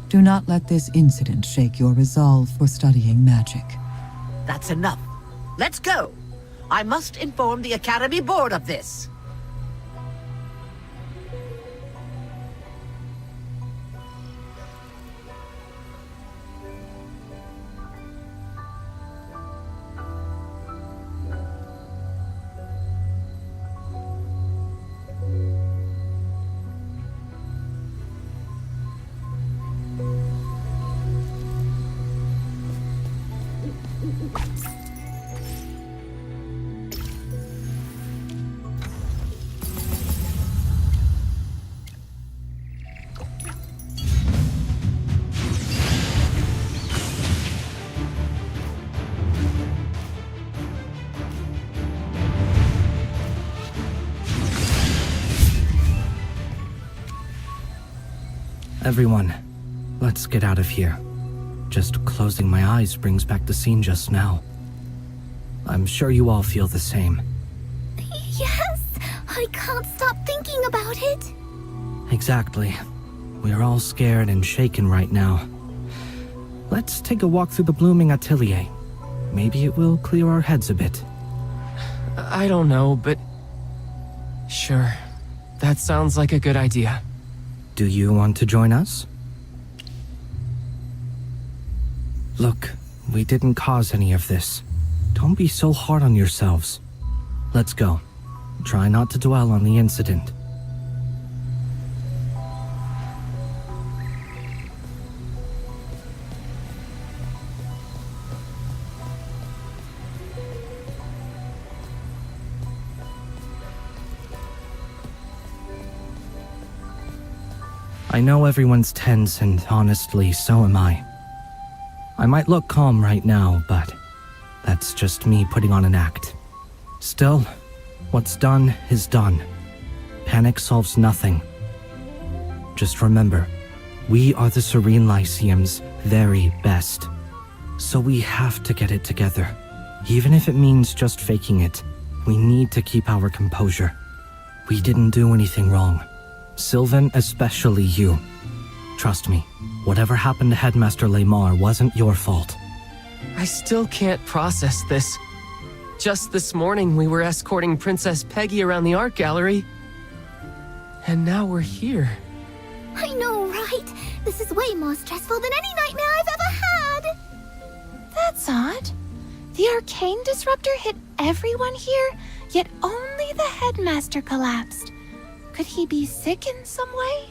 Do not let this incident shake your resolve for studying magic. That's enough. Let's go. I must inform the Academy Board of this. Everyone, let's get out of here. Just closing my eyes brings back the scene just now. I'm sure you all feel the same. Yes, I can't stop thinking about it. Exactly. We're all scared and shaken right now. Let's take a walk through the blooming atelier. Maybe it will clear our heads a bit. I don't know, but... Sure. That sounds like a good idea. Do you want to join us? Look, we didn't cause any of this. Don't be so hard on yourselves. Let's go. Try not to dwell on the incident. I know everyone's tense, and honestly, so am I. I might look calm right now, but that's just me putting on an act. Still, what's done is done. Panic solves nothing. Just remember, we are the Serene Lyceum's very best. So we have to get it together. Even if it means just faking it, we need to keep our composure. We didn't do anything wrong. Sylvan, especially you. Trust me, whatever happened to Headmaster Lamar wasn't your fault. I still can't process this. Just this morning, we were escorting Princess Peggy around the art gallery. And now we're here. I know, right? This is way more stressful than any nightmare I've ever had. That's odd. The arcane disruptor hit everyone here, yet only the headmaster collapsed. Could he be sick in some way?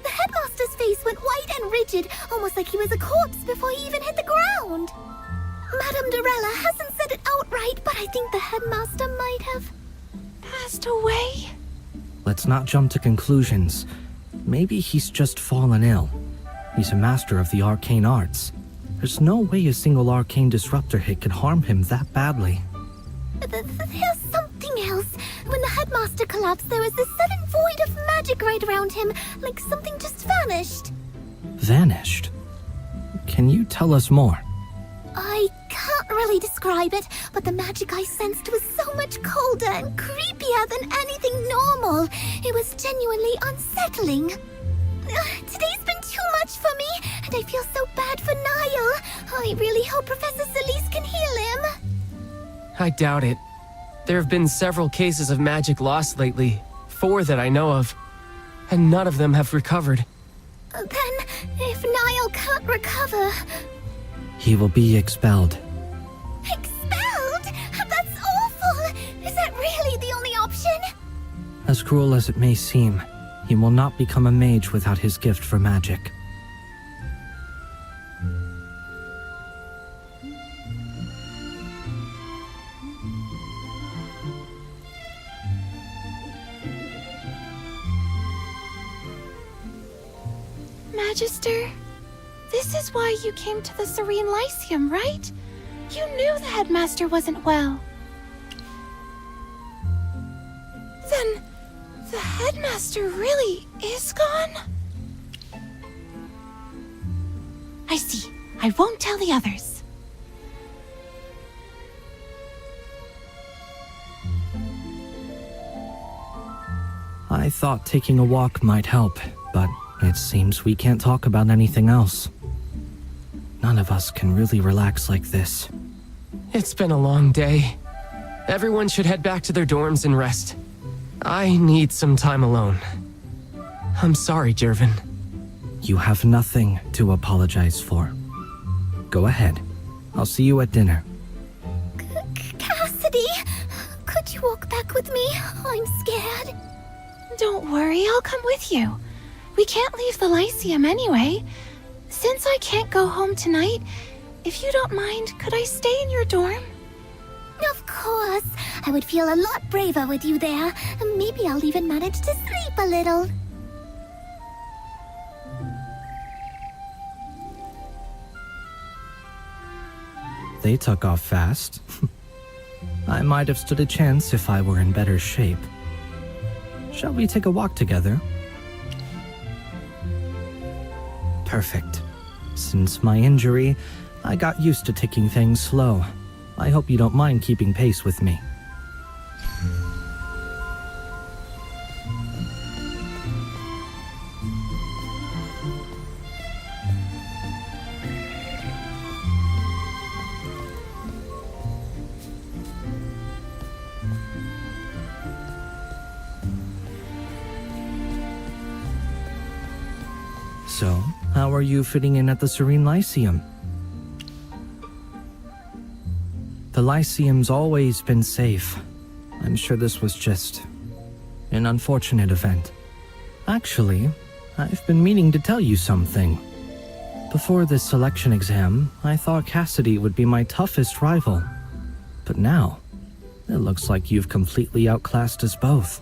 The headmaster's face went white and rigid, almost like he was a corpse before he even hit the ground. Madame Dorella hasn't said it outright, but I think the headmaster might have Passed away? Let's not jump to conclusions. Maybe he's just fallen ill. He's a master of the arcane arts. There's no way a single arcane disruptor hit could harm him that badly. There's something else. When the headmaster collapsed, there was this sudden void of magic right around him, like something just vanished. Vanished? Can you tell us more? I can't really describe it, but the magic I sensed was so much colder and creepier than anything normal. It was genuinely unsettling. Today's been too much for me, and I feel so bad for Niall. I really hope Professor Silih can heal him. I doubt it. There have been several cases of magic lost lately, 4 that I know of, and none of them have recovered. Then, if Niall can't recover... He will be expelled. Expelled? That's awful! Is that really the only option? As cruel as it may seem, he will not become a mage without his gift for magic. Magister, this is why you came to the Serene Lyceum, right? You knew the headmaster wasn't well. Then, the headmaster really is gone? I see. I won't tell the others. I thought taking a walk might help, but it seems we can't talk about anything else. None of us can really relax like this. It's been a long day. Everyone should head back to their dorms and rest. I need some time alone. I'm sorry, Jervin. You have nothing to apologize for. Go ahead. I'll see you at dinner. Cassidy, could you walk back with me? I'm scared. Don't worry, I'll come with you. We can't leave the Lyceum anyway. Since I can't go home tonight, if you don't mind, could I stay in your dorm? Of course. I would feel a lot braver with you there. Maybe I'll even manage to sleep a little. They took off fast. I might have stood a chance if I were in better shape. Shall we take a walk together? Perfect. Since my injury, I got used to taking things slow. I hope you don't mind keeping pace with me. So, how are you fitting in at the Serene Lyceum? The Lyceum's always been safe. I'm sure this was just an unfortunate event. Actually, I've been meaning to tell you something. Before this selection exam, I thought Cassidy would be my toughest rival. But now, it looks like you've completely outclassed us both.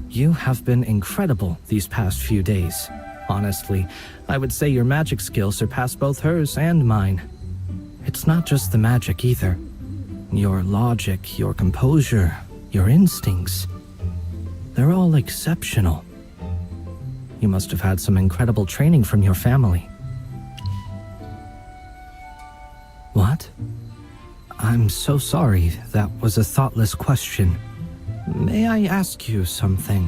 You have been incredible these past few days. Honestly, I would say your magic skill surpassed both hers and mine. It's not just the magic either. Your logic, your composure, your instincts. They're all exceptional. You must have had some incredible training from your family. What? I'm so sorry. That was a thoughtless question. May I ask you something?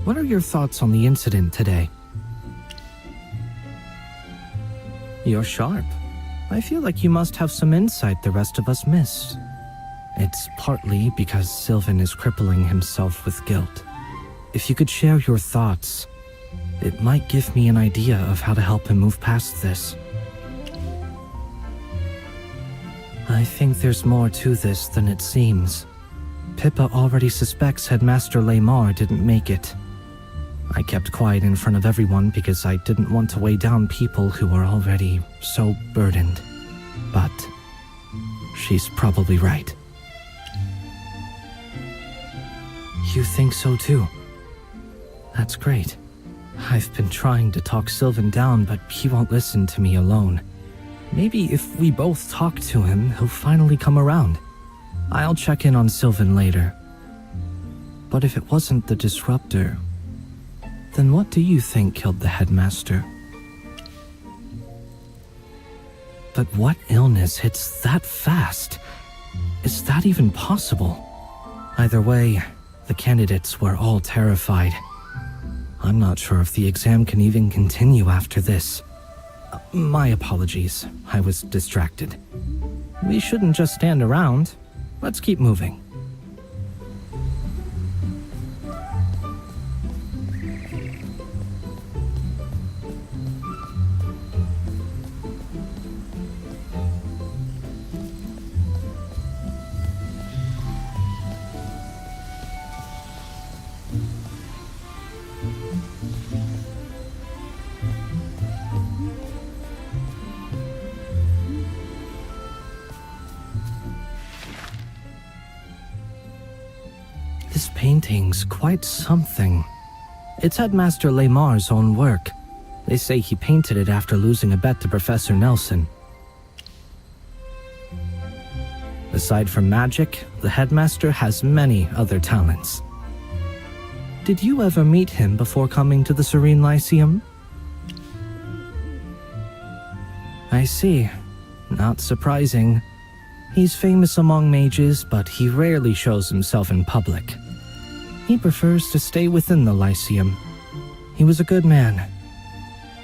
What are your thoughts on the incident today? You're sharp. I feel like you must have some insight the rest of us missed. It's partly because Sylvan is crippling himself with guilt. If you could share your thoughts, it might give me an idea of how to help him move past this. I think there's more to this than it seems. Pippa already suspects Headmaster Lamar didn't make it. I kept quiet in front of everyone because I didn't want to weigh down people who were already so burdened. But she's probably right. You think so too? That's great. I've been trying to talk Sylvan down, but he won't listen to me alone. Maybe if we both talk to him, he'll finally come around. I'll check in on Sylvan later. But if it wasn't the disruptor, then what do you think killed the headmaster? But what illness hits that fast? Is that even possible? Either way, the candidates were all terrified. I'm not sure if the exam can even continue after this. My apologies, I was distracted. We shouldn't just stand around. Let's keep moving. This painting's quite something. It's Headmaster Lamar's own work. They say he painted it after losing a bet to Professor Nelson. Aside from magic, the headmaster has many other talents. Did you ever meet him before coming to the Serene Lyceum? I I see. Not surprising. He's famous among mages, but he rarely shows himself in public. He prefers to stay within the Lyceum. He was a good man.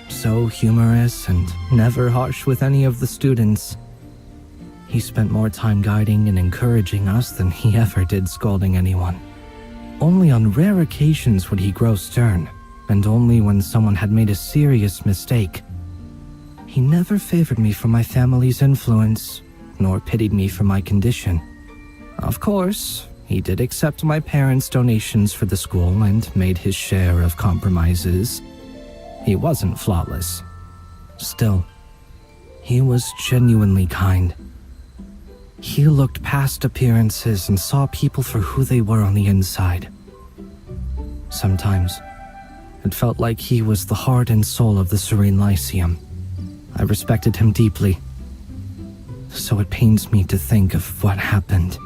So humorous and never harsh with any of the students. He spent more time guiding and encouraging us than he ever did scolding anyone. Only on rare occasions would he grow stern, and only when someone had made a serious mistake. He never favored me for my family's influence, nor pitied me for my condition. Of course, he did accept my parents' donations for the school and made his share of compromises. He wasn't flawless. Still, he was genuinely kind. He looked past appearances and saw people for who they were on the inside. Sometimes, it felt like he was the heart and soul of the Serene Lyceum. I respected him deeply, so it pains me to think of what happened.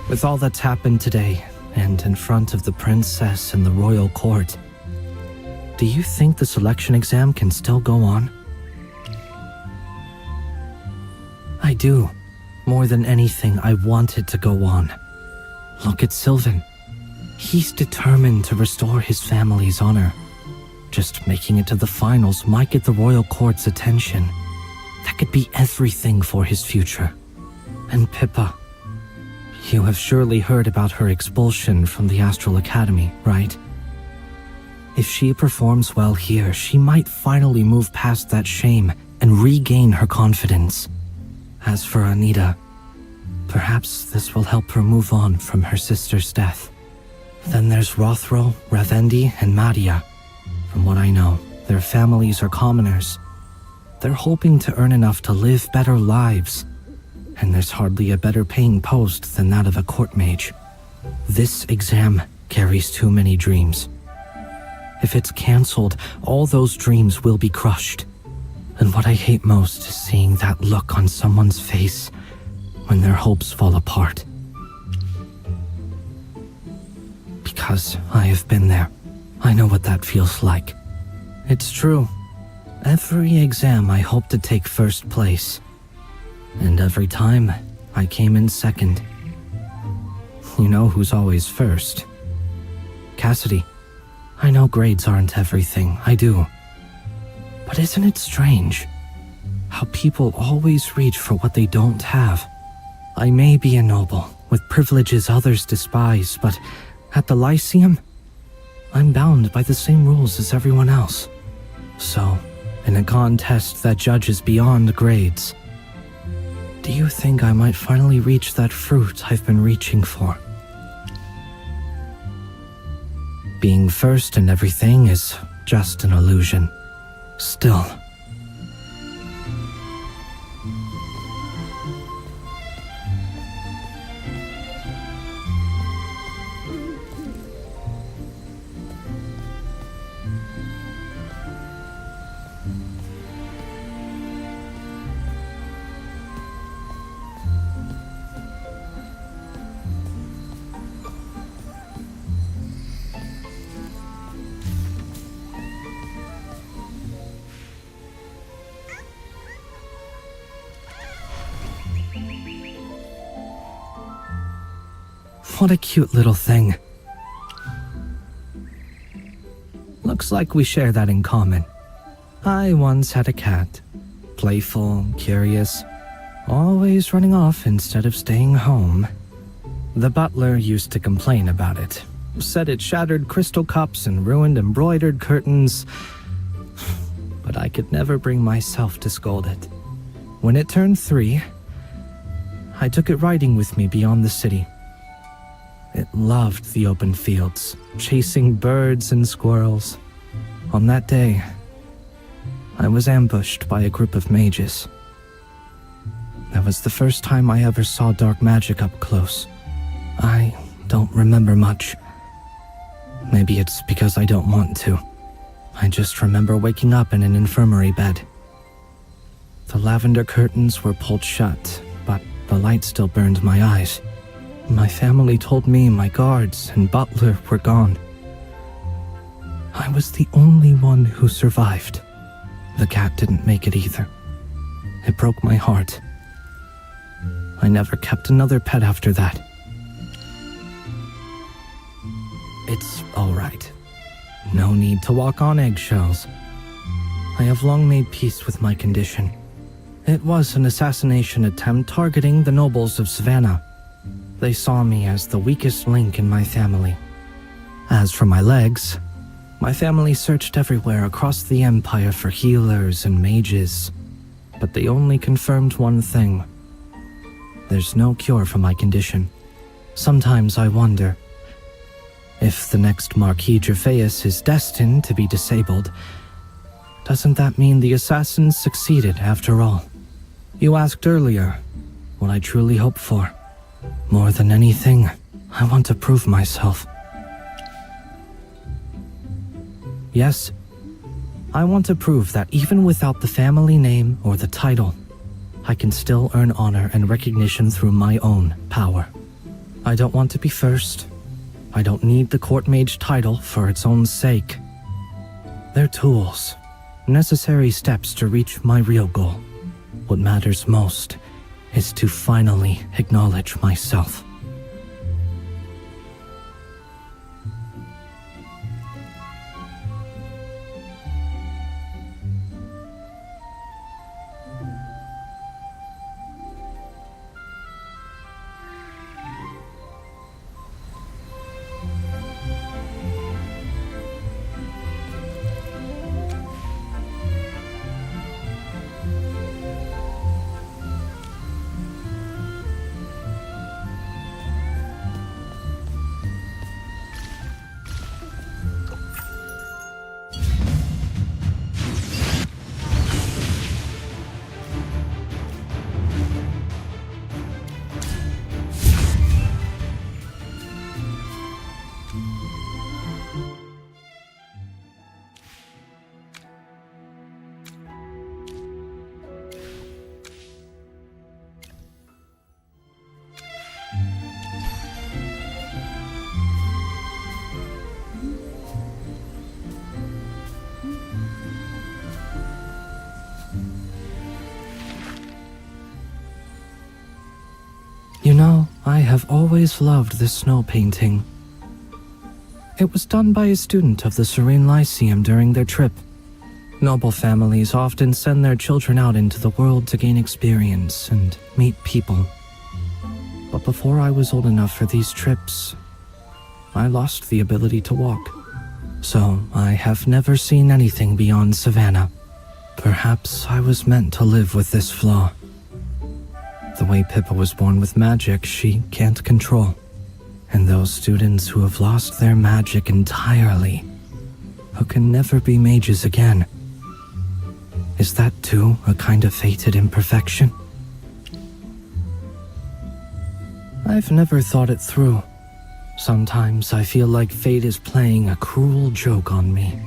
With all that's happened today, and in front of the princess and the royal court, do you think the selection exam can still go on? I do. More than anything, I want it to go on. Look at Sylvan. He's determined to restore his family's honor. Just making it to the finals might get the royal court's attention. That could be everything for his future. And Pippa. You have surely heard about her expulsion from the Astral Academy, right? If she performs well here, she might finally move past that shame and regain her confidence. As for Anita, perhaps this will help her move on from her sister's death. Then there's Rothro, Ravendi, and Madia. From what I know, their families are commoners. They're hoping to earn enough to live better lives. And there's hardly a better paying post than that of a court mage. This exam carries too many dreams. If it's cancelled, all those dreams will be crushed. And what I hate most is seeing that look on someone's face when their hopes fall apart. Because I have been there. I know what that feels like. It's true. Every exam I hope to take first place. And every time, I came in second. You know who's always first? Cassidy. I know grades aren't everything, I do. But isn't it strange how people always reach for what they don't have? I may be a noble, with privileges others despise, but at the Lyceum, I'm bound by the same rules as everyone else. So, in a contest that judges beyond grades, do you think I might finally reach that fruit I've been reaching for? Being first in everything is just an illusion. Still. What a cute little thing. Looks like we share that in common. I once had a cat. Playful, curious, always running off instead of staying home. The butler used to complain about it. Said it shattered crystal cups and ruined embroidered curtains. But I could never bring myself to scold it. When it turned 3, I took it riding with me beyond the city. It loved the open fields, chasing birds and squirrels. On that day, I was ambushed by a group of mages. That was the first time I ever saw dark magic up close. I don't remember much. Maybe it's because I don't want to. I just remember waking up in an infirmary bed. The lavender curtains were pulled shut, but the light still burned my eyes. My family told me my guards and butler were gone. I was the only one who survived. The cat didn't make it either. It broke my heart. I never kept another pet after that. It's all right. No need to walk on eggshells. I have long made peace with my condition. It was an assassination attempt targeting the nobles of Savannah. They saw me as the weakest link in my family. As for my legs, my family searched everywhere across the Empire for healers and mages, but they only confirmed one thing. There's no cure for my condition. Sometimes I wonder, if the next Marquis Gervais is destined to be disabled, doesn't that mean the assassins succeeded after all? You asked earlier what I truly hope for. More than anything, I want to prove myself. Yes, I want to prove that even without the family name or the title, I can still earn honor and recognition through my own power. I don't want to be first. I don't need the court mage title for its own sake. They're tools, necessary steps to reach my real goal. What matters most is to finally acknowledge myself. You know, I have always loved this snow painting. It was done by a student of the Serene Lyceum during their trip. Noble families often send their children out into the world to gain experience and meet people. But before I was old enough for these trips, I lost the ability to walk. So I have never seen anything beyond Savannah. Perhaps I was meant to live with this flaw. The way Pippa was born with magic she can't control. And those students who have lost their magic entirely, who can never be mages again. Is that too a kind of fated imperfection? I've never thought it through. Sometimes I feel like fate is playing a cruel joke on me.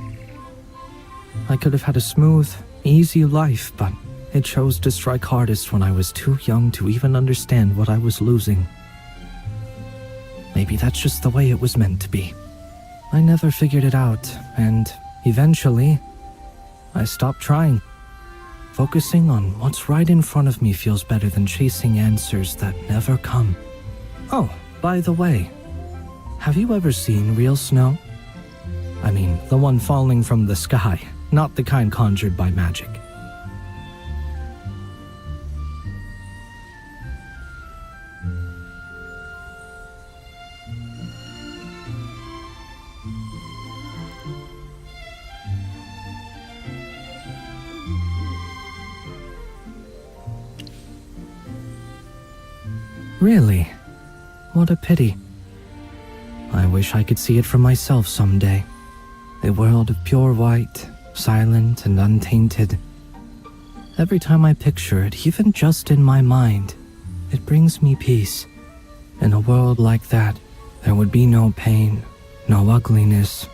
I could have had a smooth, easy life, but it chose to strike hardest when I was too young to even understand what I was losing. Maybe that's just the way it was meant to be. I never figured it out, and eventually, I stopped trying. Focusing on what's right in front of me feels better than chasing answers that never come. Oh, by the way, have you ever seen real snow? I mean, the one falling from the sky, not the kind conjured by magic. Really? What a pity. I wish I could see it for myself someday. A world of pure white, silent and untainted. Every time I picture it, even just in my mind, it brings me peace. In a world like that, there would be no pain, no ugliness,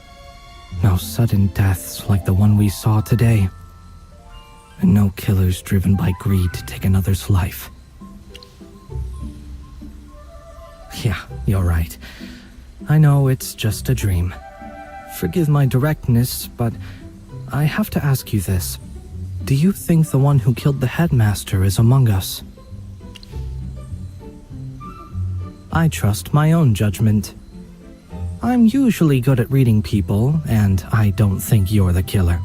no sudden deaths like the one we saw today, and no killers driven by greed to take another's life. Yeah, you're right. I know it's just a dream. Forgive my directness, but I have to ask you this. Do you think the one who killed the headmaster is among us? I trust my own judgment. I'm usually good at reading people, and I don't think you're the killer.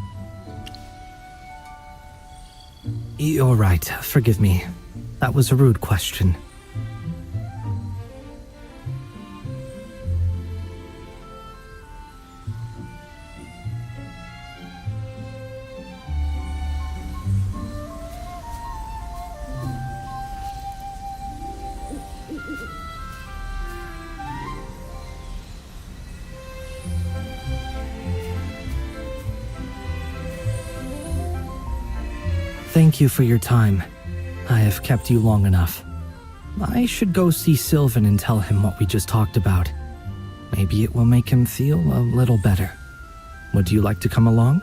You're right, forgive me. That was a rude question. Thank you for your time. I have kept you long enough. I should go see Sylvan and tell him what we just talked about. Maybe it will make him feel a little better. Would you like to come along?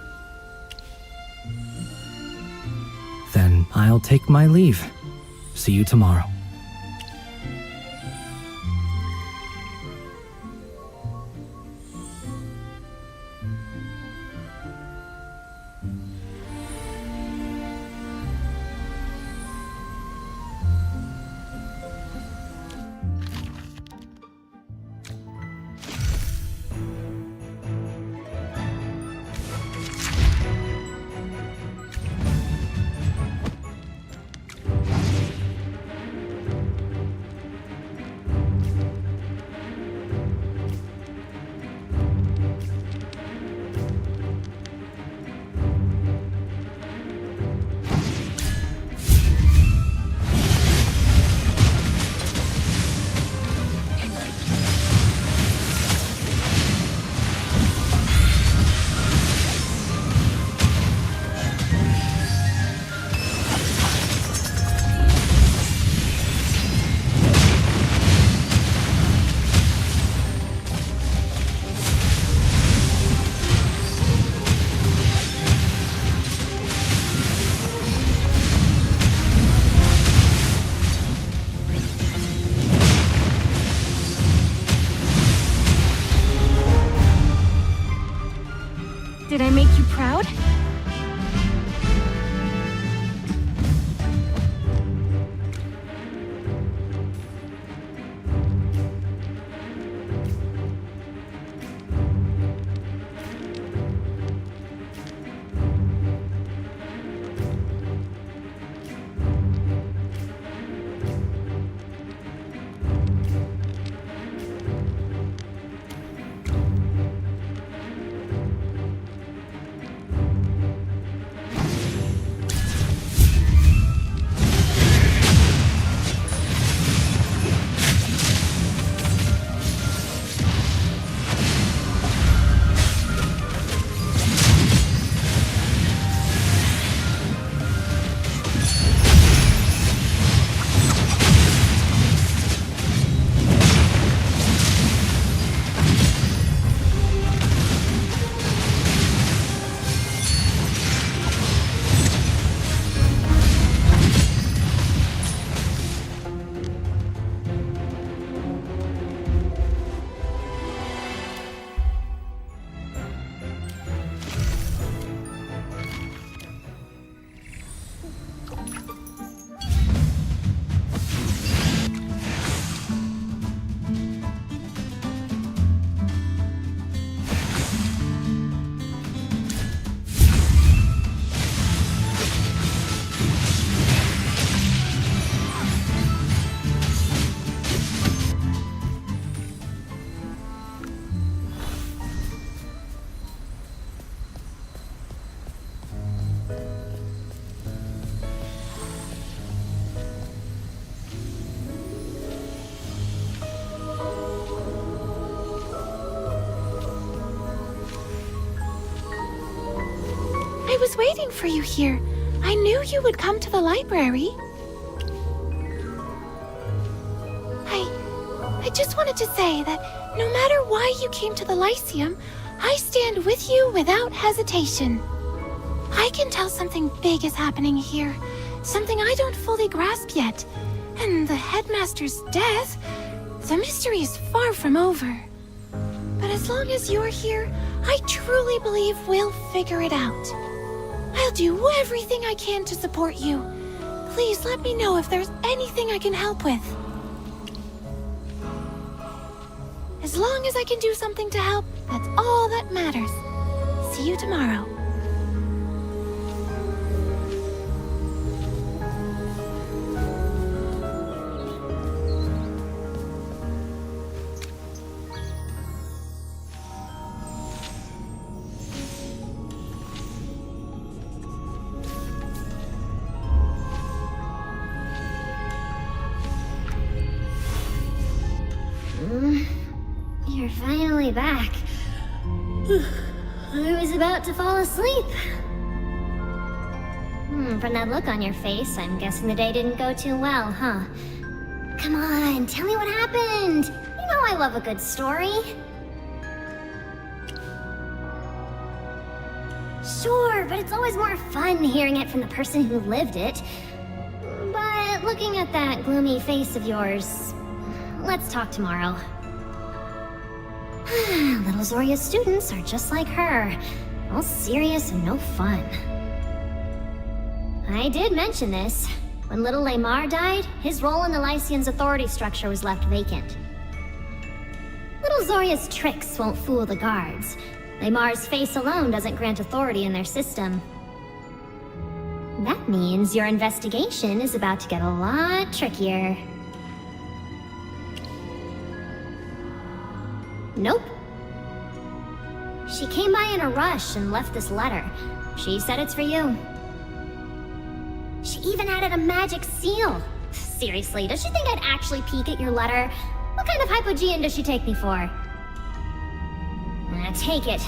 Then I'll take my leave. See you tomorrow. was waiting for you here. I knew you would come to the library. I just wanted to say that no matter why you came to the Lyceum, I stand with you without hesitation. I can tell something big is happening here, something I don't fully grasp yet. And the headmaster's death, the mystery is far from over. But as long as you're here, I truly believe we'll figure it out. I'll do everything I can to support you. Please let me know if there's anything I can help with. As long as I can do something to help, that's all that matters. See you tomorrow. You're finally back. I was about to fall asleep. From that look on your face, I'm guessing the day didn't go too well, huh? Come on, tell me what happened. You know I love a good story. Sure, but it's always more fun hearing it from the person who lived it. But looking at that gloomy face of yours, let's talk tomorrow. Little Zoria's students are just like her, all serious and no fun. I did mention this. When little Lamar died, his role in the Lyceum's authority structure was left vacant. Little Zoria's tricks won't fool the guards. Lamar's face alone doesn't grant authority in their system. That means your investigation is about to get a lot trickier. Nope. She came by in a rush and left this letter. She said it's for you. She even added a magic seal. Seriously, does she think I'd actually peek at your letter? What kind of hypogean does she take me for? Take it.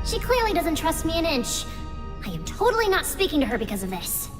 She clearly doesn't trust me an inch. I am totally not speaking to her because of this.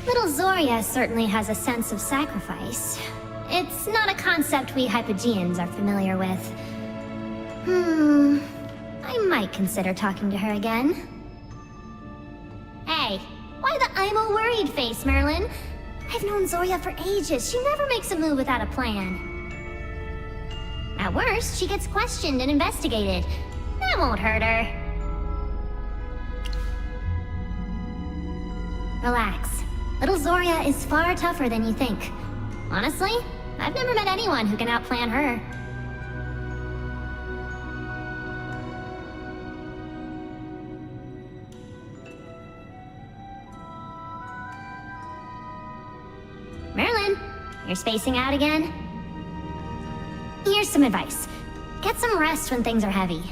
Little Zoria certainly has a sense of sacrifice. It's not a concept we Hypogeans are familiar with. I might consider talking to her again. Hey, why the I'm a worried face, Merlin? I've known Zoria for ages. She never makes a move without a plan. At worst, she gets questioned and investigated. That won't hurt her. Relax. Little Zoria is far tougher than you think. Honestly, I've never met anyone who can outplan her. Merlin, you're spacing out again? Here's some advice. Get some rest when things are heavy.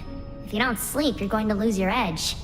If you don't sleep, you're going to lose your edge.